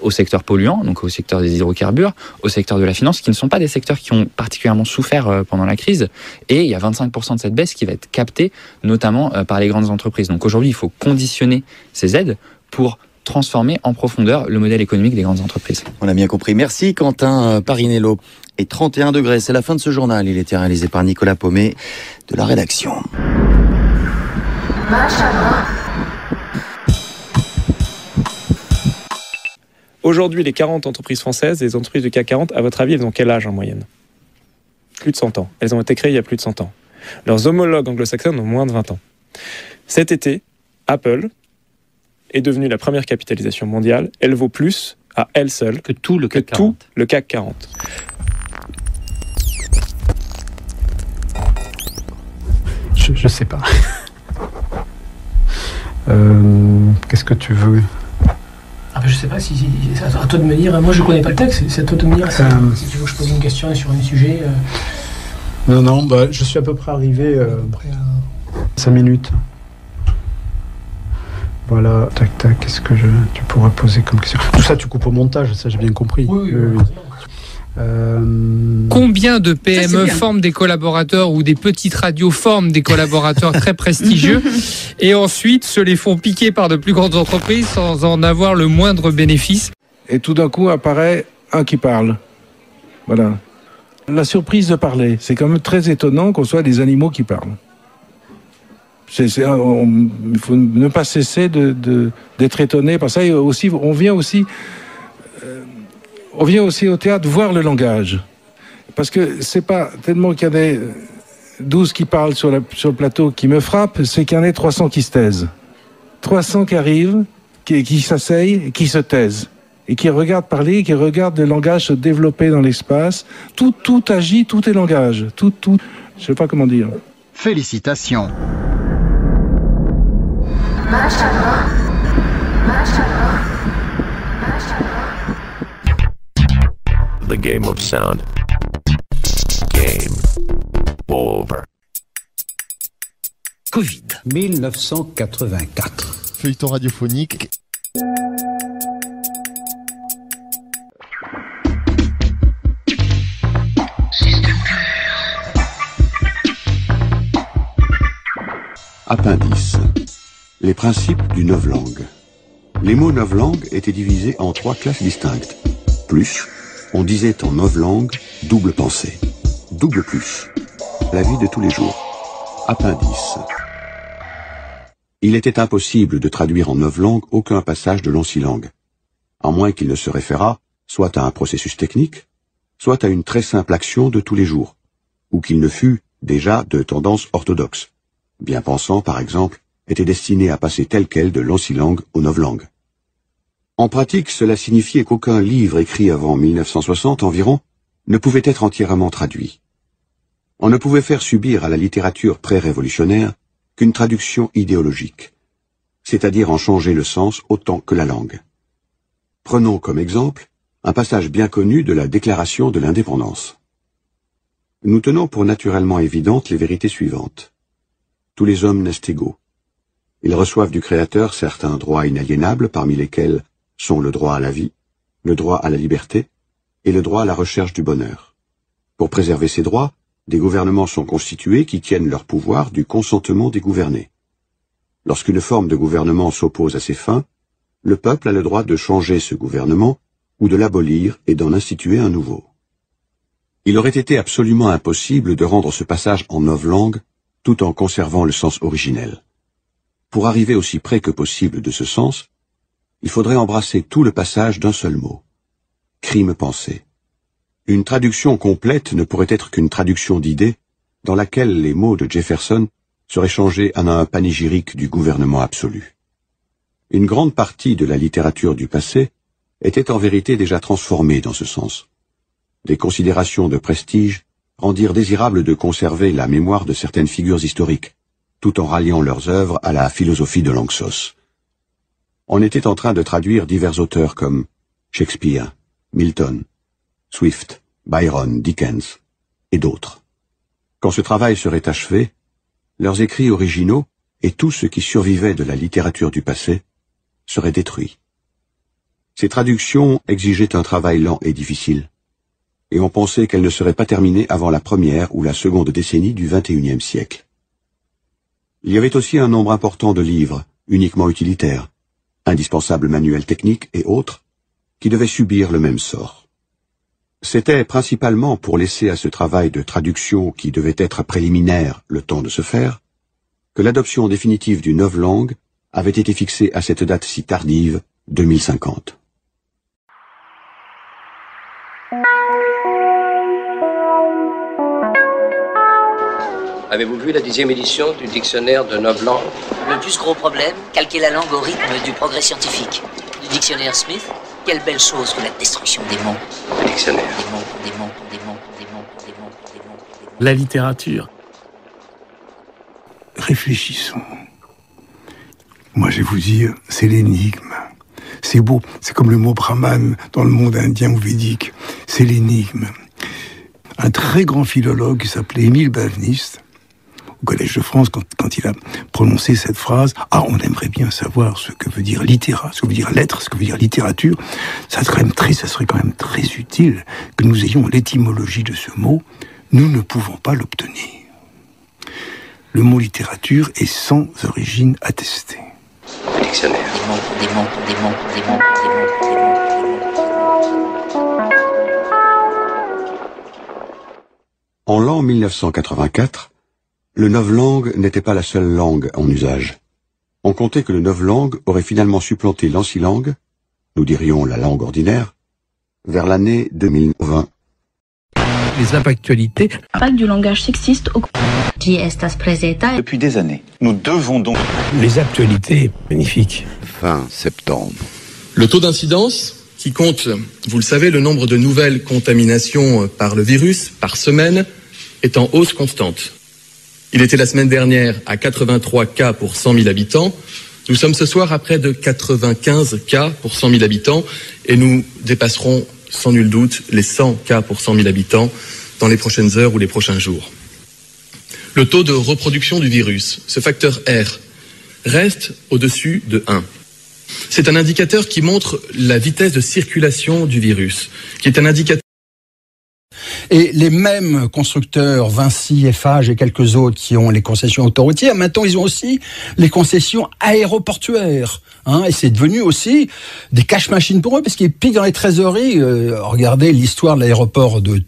au secteur polluant, donc au secteur des hydrocarbures, au secteur de la finance, qui ne sont pas des secteurs qui ont particulièrement souffert pendant la crise. Et il y a 25% de cette baisse qui va être captée, notamment par les grandes entreprises. Donc aujourd'hui, il faut conditionner ces aides pour transformer en profondeur le modèle économique des grandes entreprises. On a bien compris. Merci Quentin Parinello. Et 31 degrés, c'est la fin de ce journal. Il était réalisé par Nicolas Paumet de la rédaction. Aujourd'hui, les 40 entreprises françaises, les entreprises du CAC 40, à votre avis, elles ont quel âge en moyenne ? Plus de 100 ans. Elles ont été créées il y a plus de 100 ans. Leurs homologues anglo-saxonnes ont moins de 20 ans. Cet été, Apple est devenue la première capitalisation mondiale. Elle vaut plus à elle seule que tout le CAC 40. Je sais pas. Qu'est-ce que tu veux ? Ah ben je sais pas, si c'est à toi de me dire. Moi je connais pas le texte, c'est à toi de me dire si tu veux que je pose une question sur un sujet. Non, je suis à peu près arrivé 5 minutes. Voilà, tac, qu'est-ce que tu pourras poser comme question ? Tout ça, tu coupes au montage, ça j'ai bien compris. Oui. Combien de PME forment des collaborateurs ou des petites radios forment des collaborateurs très prestigieux et ensuite se les font piquer par de plus grandes entreprises sans en avoir le moindre bénéfice ? Et tout d'un coup apparaît un qui parle. Voilà. La surprise de parler, c'est quand même très étonnant qu'on soit des animaux qui parlent. Il faut ne pas cesser d'être étonné par ça. Et aussi, on vient aussi au théâtre voir le langage. Parce que c'est pas tellement qu'il y en ait 12 qui parlent sur le plateau qui me frappent, c'est qu'il y en ait 300 qui se taisent. 300 qui arrivent, qui s'asseyent et qui se taisent. Et qui regardent parler, qui regardent le langage se développer dans l'espace. Tout agit, tout est langage. Tout, je sais pas comment dire. Félicitations. The game of sound. Game over. Covid. 1984. Feuilleton radiophonique. Appendice. Les principes du novlangue. Les mots novlangue étaient divisés en 3 classes distinctes. Plus, on disait en novlangue double pensée. Double plus, la vie de tous les jours. Appendice. Il était impossible de traduire en novlangue aucun passage de l'ancilangue, à moins qu'il ne se référât soit à un processus technique, soit à une très simple action de tous les jours, ou qu'il ne fût déjà de tendance orthodoxe, bien pensant par exemple était destiné à passer tel quel de l'ancilangue au novlangue. En pratique, cela signifiait qu'aucun livre écrit avant 1960 environ ne pouvait être entièrement traduit. On ne pouvait faire subir à la littérature pré-révolutionnaire qu'une traduction idéologique, c'est-à-dire en changer le sens autant que la langue. Prenons comme exemple un passage bien connu de la Déclaration de l'Indépendance. Nous tenons pour naturellement évidentes les vérités suivantes. Tous les hommes naissent égaux. Ils reçoivent du Créateur certains droits inaliénables, parmi lesquels sont le droit à la vie, le droit à la liberté et le droit à la recherche du bonheur. Pour préserver ces droits, des gouvernements sont constitués qui tiennent leur pouvoir du consentement des gouvernés. Lorsqu'une forme de gouvernement s'oppose à ces fins, le peuple a le droit de changer ce gouvernement ou de l'abolir et d'en instituer un nouveau. Il aurait été absolument impossible de rendre ce passage en novlangue tout en conservant le sens originel. Pour arriver aussi près que possible de ce sens, il faudrait embrasser tout le passage d'un seul mot. Crime pensé. Une traduction complète ne pourrait être qu'une traduction d'idées dans laquelle les mots de Jefferson seraient changés en un panégyrique du gouvernement absolu. Une grande partie de la littérature du passé était en vérité déjà transformée dans ce sens. Des considérations de prestige rendirent désirable de conserver la mémoire de certaines figures historiques, tout en ralliant leurs œuvres à la philosophie de Lanxos. On était en train de traduire divers auteurs comme Shakespeare, Milton, Swift, Byron, Dickens et d'autres. Quand ce travail serait achevé, leurs écrits originaux et tout ce qui survivait de la littérature du passé seraient détruits. Ces traductions exigeaient un travail lent et difficile, et on pensait qu'elles ne seraient pas terminées avant la première ou la seconde décennie du XXIe siècle. Il y avait aussi un nombre important de livres, uniquement utilitaires, indispensables manuels techniques et autres, qui devaient subir le même sort. C'était principalement pour laisser à ce travail de traduction qui devait être préliminaire le temps de se faire, que l'adoption définitive du novlangue avait été fixée à cette date si tardive, 2050. Avez-vous vu la 10e édition du dictionnaire de novlangue? Le plus gros problème, calquer la langue au rythme du progrès scientifique. Du dictionnaire Smith, quelle belle chose que la destruction des mots. Le dictionnaire. Des mots. La littérature. Réfléchissons. Moi, je vais vous dire, c'est l'énigme. C'est beau, c'est comme le mot Brahman dans le monde indien ou védique. C'est l'énigme. Un très grand philologue qui s'appelait Émile Benveniste, au Collège de France, quand il a prononcé cette phrase, « Ah, on aimerait bien savoir ce que veut dire littéra, ce que veut dire lettre, ce que veut dire littérature », ça serait quand même très utile que nous ayons l'étymologie de ce mot. Nous ne pouvons pas l'obtenir. Le mot littérature est sans origine attestée. Le dictionnaire. Des mots. En l'an 1984, le novlangue n'était pas la seule langue en usage. On comptait que le novlangue aurait finalement supplanté l'ancilangue, nous dirions la langue ordinaire, vers l'année 2020. Les actualités. Impact du langage sexiste au... Depuis des années, nous devons donc... Les actualités, magnifique. Fin septembre. Le taux d'incidence, qui compte, vous le savez, le nombre de nouvelles contaminations par le virus par semaine, est en hausse constante. Il était la semaine dernière à 83 cas pour 100 000 habitants. Nous sommes ce soir à près de 95 cas pour 100 000 habitants et nous dépasserons sans nul doute les 100 cas pour 100 000 habitants dans les prochaines heures ou les prochains jours. Le taux de reproduction du virus, ce facteur R, reste au-dessus de 1. C'est un indicateur qui montre la vitesse de circulation du virus, qui est un indicateur. Et les mêmes constructeurs, Vinci, Eiffage et quelques autres qui ont les concessions autoroutières, maintenant ils ont aussi les concessions aéroportuaires. Et c'est devenu aussi des cash-machines pour eux, parce qu'ils piquent dans les trésoreries. Regardez l'histoire de l'aéroport de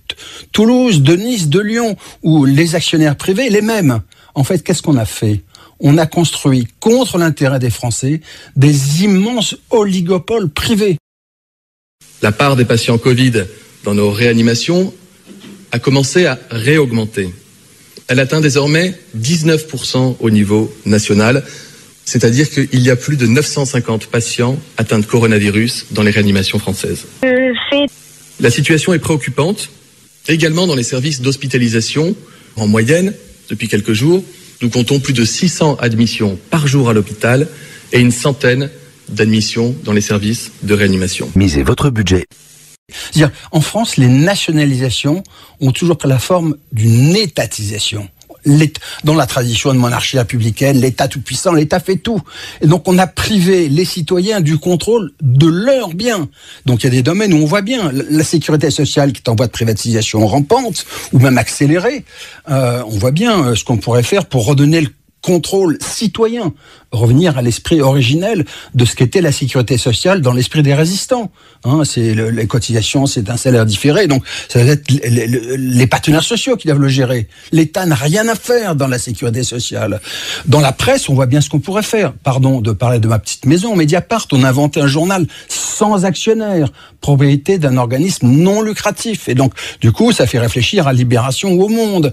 Toulouse, de Nice, de Lyon, où les actionnaires privés, les mêmes. En fait, qu'est-ce qu'on a fait ? On a construit, contre l'intérêt des Français, des immenses oligopoles privés. La part des patients Covid dans nos réanimations a commencé à réaugmenter. Elle atteint désormais 19% au niveau national. C'est-à-dire qu'il y a plus de 950 patients atteints de coronavirus dans les réanimations françaises. La situation est préoccupante, également dans les services d'hospitalisation. En moyenne, depuis quelques jours, nous comptons plus de 600 admissions par jour à l'hôpital et une centaine d'admissions dans les services de réanimation. Misez votre budget. C'est-à-dire, en France, les nationalisations ont toujours pris la forme d'une étatisation. Dans la tradition de monarchie républicaine, l'État tout-puissant, l'État fait tout. Et donc, on a privé les citoyens du contrôle de leurs biens. Donc, il y a des domaines où on voit bien la sécurité sociale qui est en voie de privatisation rampante, ou même accélérée. On voit bien ce qu'on pourrait faire pour redonner le contrôle citoyen, revenir à l'esprit originel de ce qu'était la sécurité sociale dans l'esprit des résistants. C'est les cotisations, c'est un salaire différé, donc ça va être les partenaires sociaux qui doivent le gérer. L'État n'a rien à faire dans la sécurité sociale. Dans la presse, on voit bien ce qu'on pourrait faire. Pardon de parler de ma petite maison, Mediapart, on a inventé un journal sans actionnaire, propriété d'un organisme non lucratif. Et donc, du coup, ça fait réfléchir à Libération ou au Monde.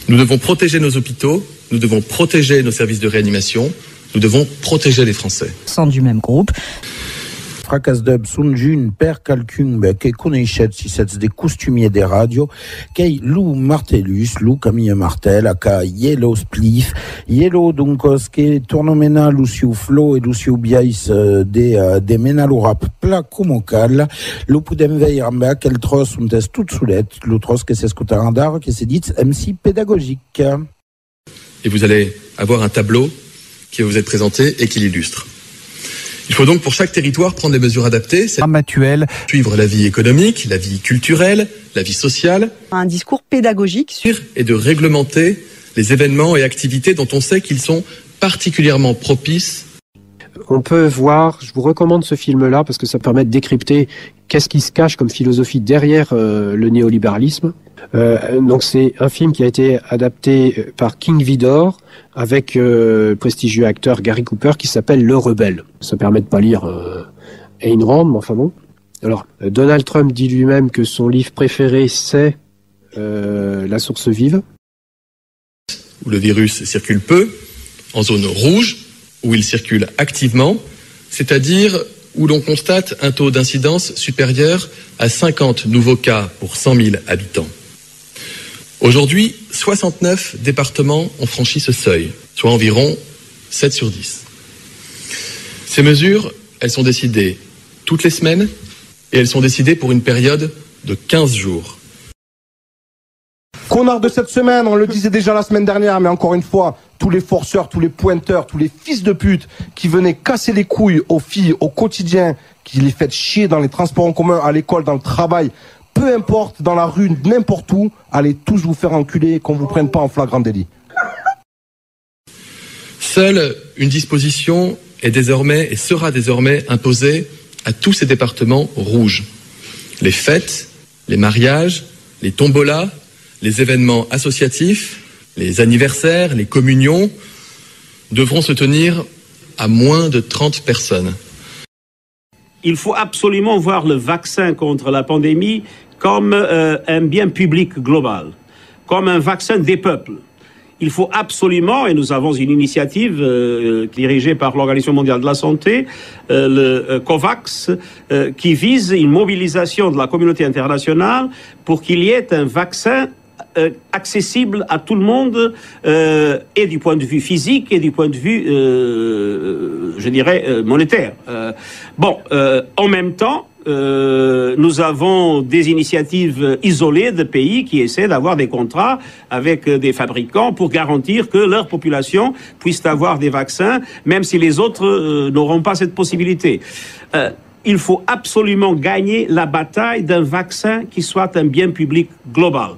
Nous devons protéger nos hôpitaux, nous devons protéger nos services de réanimation, nous devons protéger les Français. Sans du même groupe. Fracas dub sunjun per calcun que connaissait si c'est des costumiers des radios qui Lou Martellus, Lou Camille Martel, aka Yellow Spliff, Yellow donc ce qui tournomena Lucio Flo et Lucio Biais des menalo rap pla comocal, lo pudem veir amba quel tros un test tout soulette, lo tros que c'est ce cotarandar qui s'est dit MC pédagogique. Et vous allez avoir un tableau qui va vous être présenté et qui l'illustre. Il faut donc pour chaque territoire prendre des mesures adaptées, suivre la vie économique, la vie culturelle, la vie sociale. Un discours pédagogique et de réglementer les événements et activités dont on sait qu'ils sont particulièrement propices. On peut voir, je vous recommande ce film-là parce que ça permet de décrypter qu'est-ce qui se cache comme philosophie derrière le néolibéralisme. Donc c'est un film qui a été adapté par King Vidor avec le prestigieux acteur Gary Cooper qui s'appelle Le Rebelle. Ça permet de pas lire Ayn Rand, mais enfin bon. Alors Donald Trump dit lui-même que son livre préféré c'est La source vive. Où le virus circule peu, en zone rouge, où il circule activement, c'est-à-dire où l'on constate un taux d'incidence supérieur à 50 nouveaux cas pour 100 000 habitants. Aujourd'hui, 69 départements ont franchi ce seuil, soit environ 7 sur 10. Ces mesures, elles sont décidées toutes les semaines et elles sont décidées pour une période de 15 jours. Connard de cette semaine, on le disait déjà la semaine dernière, mais encore une fois, tous les forceurs, tous les pointeurs, tous les fils de pute qui venaient casser les couilles aux filles au quotidien, qui les faites chier dans les transports en commun, à l'école, dans le travail, peu importe, dans la rue, n'importe où, allez tous vous faire enculer et qu'on vous prenne pas en flagrant délit. Seule une disposition est désormais et sera désormais imposée à tous ces départements rouges. Les fêtes, les mariages, les tombolas, les événements associatifs, les anniversaires, les communions devront se tenir à moins de 30 personnes. Il faut absolument voir le vaccin contre la pandémie comme un bien public global, comme un vaccin des peuples. Il faut absolument, et nous avons une initiative dirigée par l'Organisation mondiale de la santé, le COVAX, qui vise une mobilisation de la communauté internationale pour qu'il y ait un vaccin accessible à tout le monde, et du point de vue physique et du point de vue, je dirais, monétaire. En même temps, nous avons des initiatives isolées de pays qui essaient d'avoir des contrats avec des fabricants pour garantir que leur population puisse avoir des vaccins, même si les autres n'auront pas cette possibilité. Il faut absolument gagner la bataille d'un vaccin qui soit un bien public global.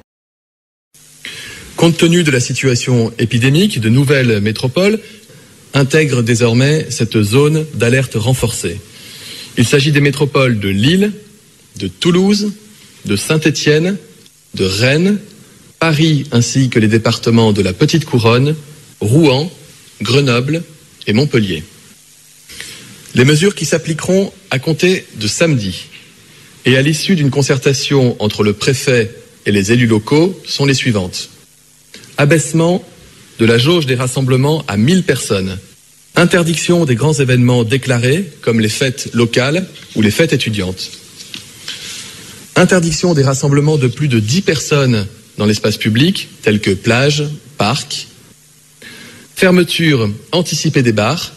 Compte tenu de la situation épidémique, de nouvelles métropoles intègrent désormais cette zone d'alerte renforcée. Il s'agit des métropoles de Lille, de Toulouse, de Saint-Étienne, de Rennes, Paris ainsi que les départements de la Petite Couronne, Rouen, Grenoble et Montpellier. Les mesures qui s'appliqueront à compter de samedi et à l'issue d'une concertation entre le préfet et les élus locaux sont les suivantes. Abaissement de la jauge des rassemblements à 1000 personnes. Interdiction des grands événements déclarés, comme les fêtes locales ou les fêtes étudiantes. Interdiction des rassemblements de plus de 10 personnes dans l'espace public, tels que plages, parcs. Fermeture anticipée des bars.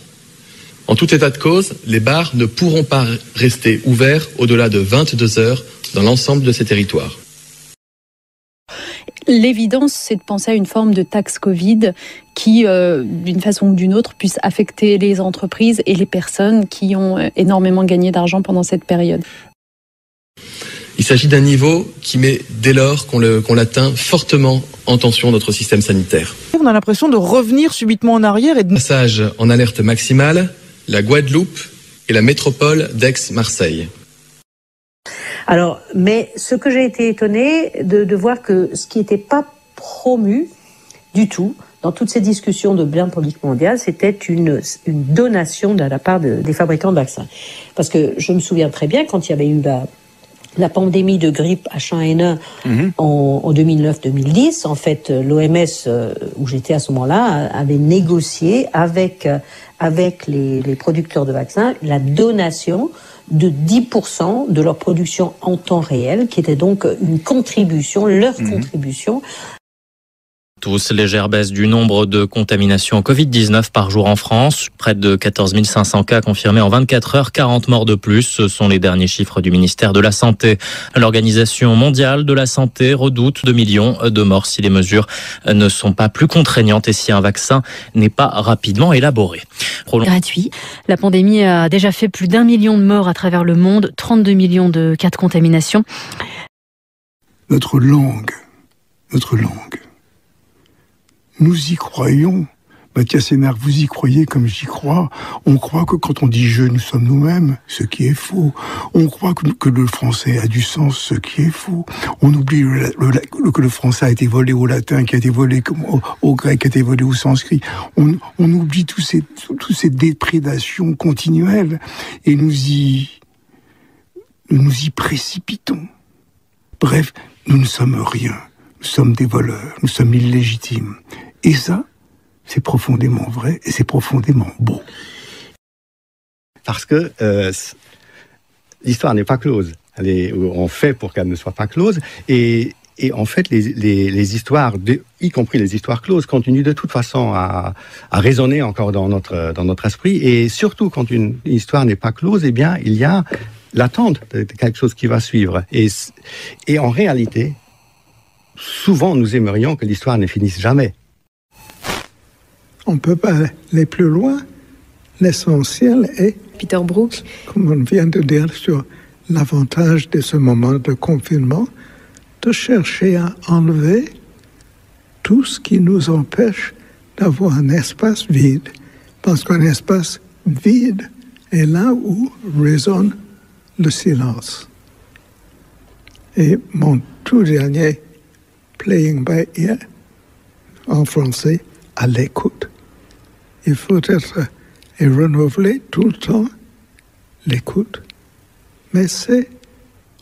En tout état de cause, les bars ne pourront pas rester ouverts au-delà de 22 heures dans l'ensemble de ces territoires. L'évidence, c'est de penser à une forme de taxe Covid qui, d'une façon ou d'une autre, puisse affecter les entreprises et les personnes qui ont énormément gagné d'argent pendant cette période. Il s'agit d'un niveau qui met, dès lors qu'on l'atteint, fortement en tension notre système sanitaire. On a l'impression de revenir subitement en arrière et de... Passage en alerte maximale, la Guadeloupe et la métropole d'Aix-Marseille. Alors, mais ce que j'ai été étonnée de voir que ce qui n'était pas promu du tout dans toutes ces discussions de bilan public mondial, c'était une donation de la part des fabricants de vaccins. Parce que je me souviens très bien quand il y avait eu la pandémie de grippe H1N1 en 2009-2010, en fait, l'OMS, où j'étais à ce moment-là, avait négocié avec les producteurs de vaccins la donation de 10% de leur production en temps réel, qui était donc une contribution, leur contribution. Tous, légère baisse du nombre de contaminations Covid-19 par jour en France. Près de 14 500 cas confirmés en 24 heures, 40 morts de plus. Ce sont les derniers chiffres du ministère de la Santé. L'Organisation mondiale de la santé redoute 2 millions de morts si les mesures ne sont pas plus contraignantes et si un vaccin n'est pas rapidement élaboré. Gratuit. La pandémie a déjà fait plus d'1 million de morts à travers le monde, 32 millions de cas de contamination. Notre langue. Nous y croyons. Mathias Sénard, vous y croyez comme j'y crois. On croit que quand on dit « je », nous sommes nous-mêmes, ce qui est faux. On croit que le français a du sens, ce qui est faux. On oublie que le français a été volé au latin, qui a été volé au grec, qui a été volé au sanskrit. On oublie toutes ces déprédations continuelles et nous y précipitons. Bref, nous ne sommes rien. Nous sommes des voleurs, nous sommes illégitimes. Et ça, c'est profondément vrai et c'est profondément beau. Parce que l'histoire n'est pas close. On fait pour qu'elle ne soit pas close. Et en fait, les histoires, y compris les histoires closes, continuent de toute façon à résonner encore dans notre esprit. Et surtout, quand une histoire n'est pas close, eh bien, il y a l'attente de quelque chose qui va suivre. Et en réalité, souvent, nous aimerions que l'histoire ne finisse jamais. On ne peut pas aller plus loin. L'essentiel est, Peter Brook, comme on vient de dire sur l'avantage de ce moment de confinement, de chercher à enlever tout ce qui nous empêche d'avoir un espace vide. Parce qu'un espace vide est là où résonne le silence. Et mon tout dernier playing by ear, en français, à l'écoute. Il faut être et renouveler tout le temps l'écoute. Mais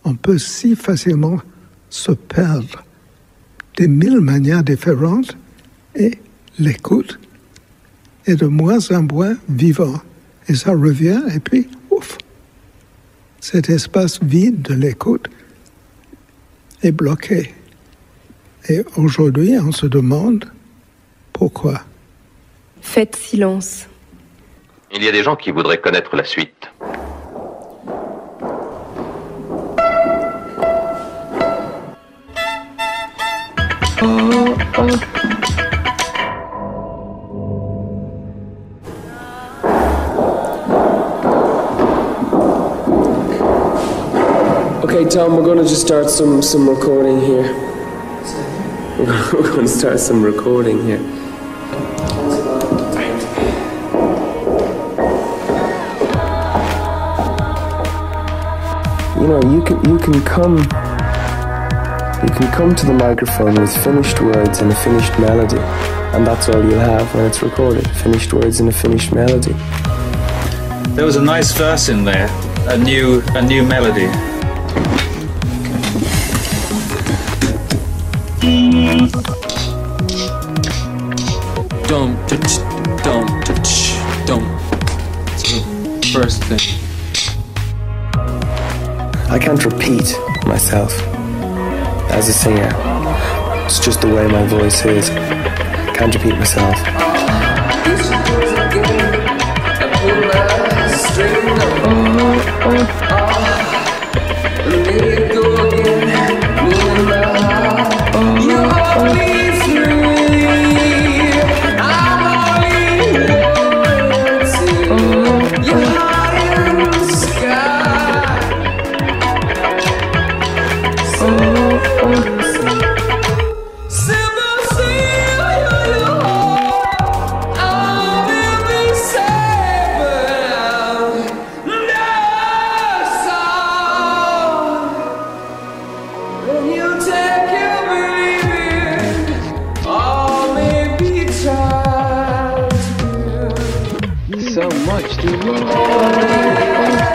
on peut si facilement se perdre de 1000 manières différentes et l'écoute est de moins en moins vivant. Et ça revient et puis, ouf, cet espace vide de l'écoute est bloqué. Et aujourd'hui, on se demande pourquoi. Faites silence. Il y a des gens qui voudraient connaître la suite. Okay, Tom, we're going to just start some recording here. We're going to start some recording here. You know, you can come to the microphone with finished words and a finished melody, and that's all you'll have when it's recorded. Finished words and a finished melody. There was a nice verse in there, a new melody. Don't touch, don't touch, don't. First thing. I can't repeat myself as a singer. It's just the way my voice is. I can't repeat myself.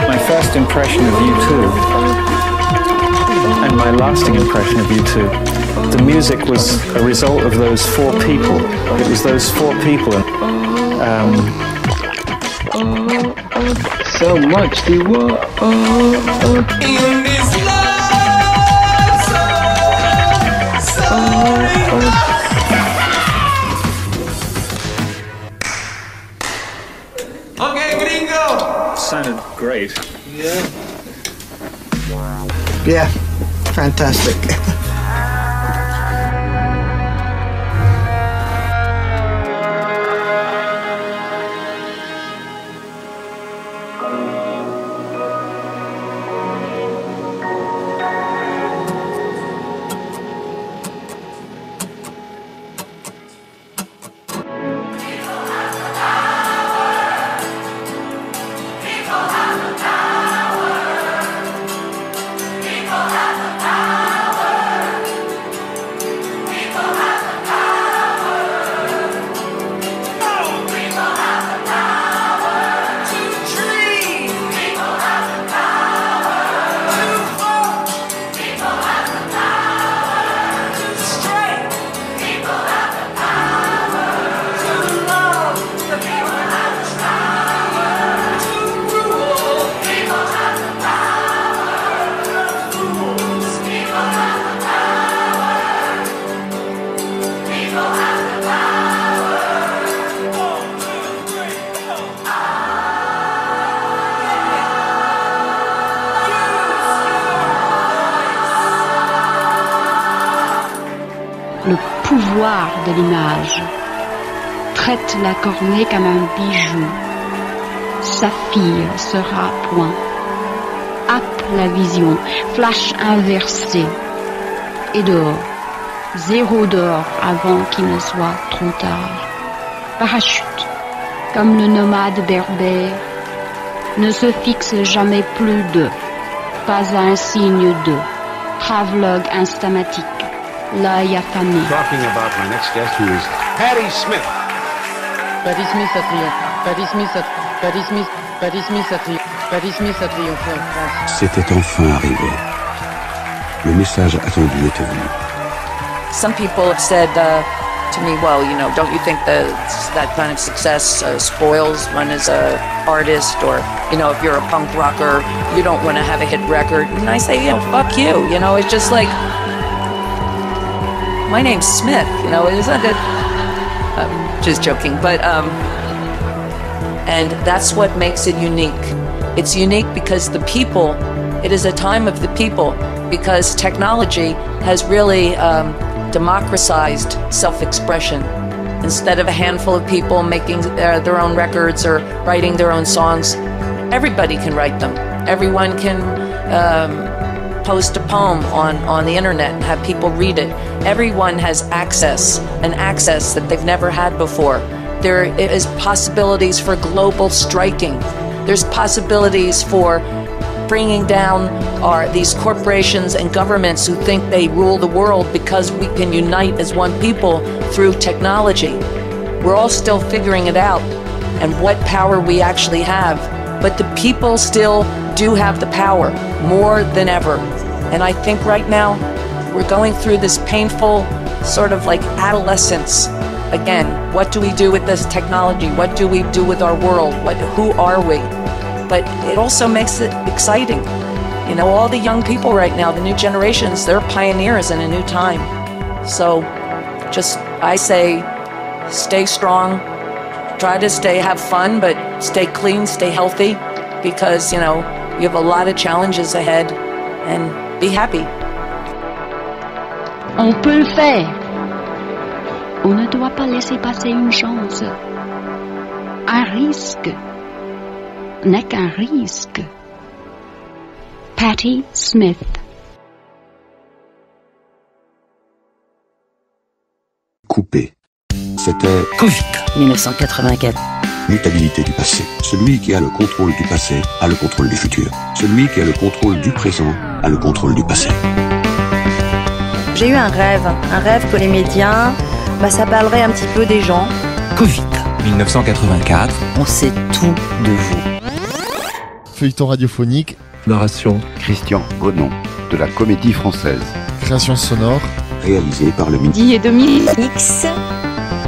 My first impression of U2 and my lasting impression of U2. The music was a result of those four people. It was those four people. So much to Okay, gringo! Sounded great. Yeah, fantastic. Le pouvoir de l'image traite la cornée comme un bijou. Saphir sera point. Happe la vision, flash inversé. Et dehors, zéro d'or avant qu'il ne soit trop tard. Parachute, comme le nomade berbère, ne se fixe jamais plus de, pas un signe de, travelogue instamatique. L'œil affamé. Talking about my next guest, who is Patti Smith. Patti Smith a triomphé. Patti Smith a triomphé en France. C'était enfin arrivé. Le message attendu était venu. Some people have said to me, well, you know, don't you think that kind of success spoils one as a artist, or, you know, if you're a punk rocker, you don't want to have a hit record? And I say, fuck you. You know, it's just like, my name's Smith, you know, isn't it? Just joking, but, and that's what makes it unique. It's unique because the people, it is a time of the people, because technology has really democratized self-expression. Instead of a handful of people making their own records or writing their own songs, everybody can write them. Everyone can post a poem on the internet and have people read it. Everyone has access, an access that they've never had before. There is possibilities for global striking. There's possibilities for bringing down these corporations and governments who think they rule the world because we can unite as one people through technology. We're all still figuring it out and what power we actually have, but the people still do have the power more than ever. And I think right now we're going through this painful sort of like adolescence again, what do we do with this technology? What do we do with our world? Who are we? But it also makes it exciting. You know, all the young people right now, the new generations, they're pioneers in a new time. So just, I say, stay strong, try to have fun, but stay clean, stay healthy, because, you know, you have a lot of challenges ahead, and be happy. On peut le faire. On ne doit pas laisser passer une chance. Un risque n'est qu'un risque. Patti Smith. Coupé. C'était Covid 1984. Mutabilité du passé. Celui qui a le contrôle du passé a le contrôle du futur. Celui qui a le contrôle du présent a le contrôle du passé. J'ai eu un rêve que les médias, ça parlerait un petit peu des gens. Covid 1984. On sait tout de vous. Feuilleton radiophonique. Narration Christian Gonon, de la Comédie Française. Création sonore réalisée par le Midi et Dominique X.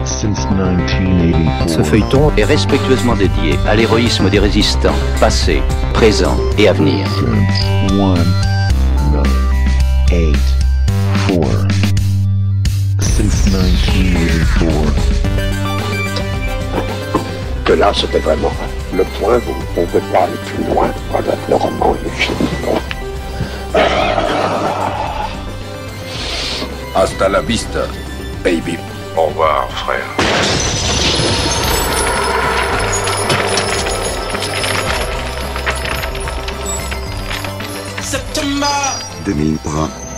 Ce feuilleton est respectueusement dédié à l'héroïsme des résistants, passé, présent et à venir. 1, 9, 8, 4. Since 1984. Que là, c'était vraiment le point où on ne peut pas aller plus loin. Voilà, le roman est fini. Hasta la vista, baby. Au revoir, frère. Septembre 2001.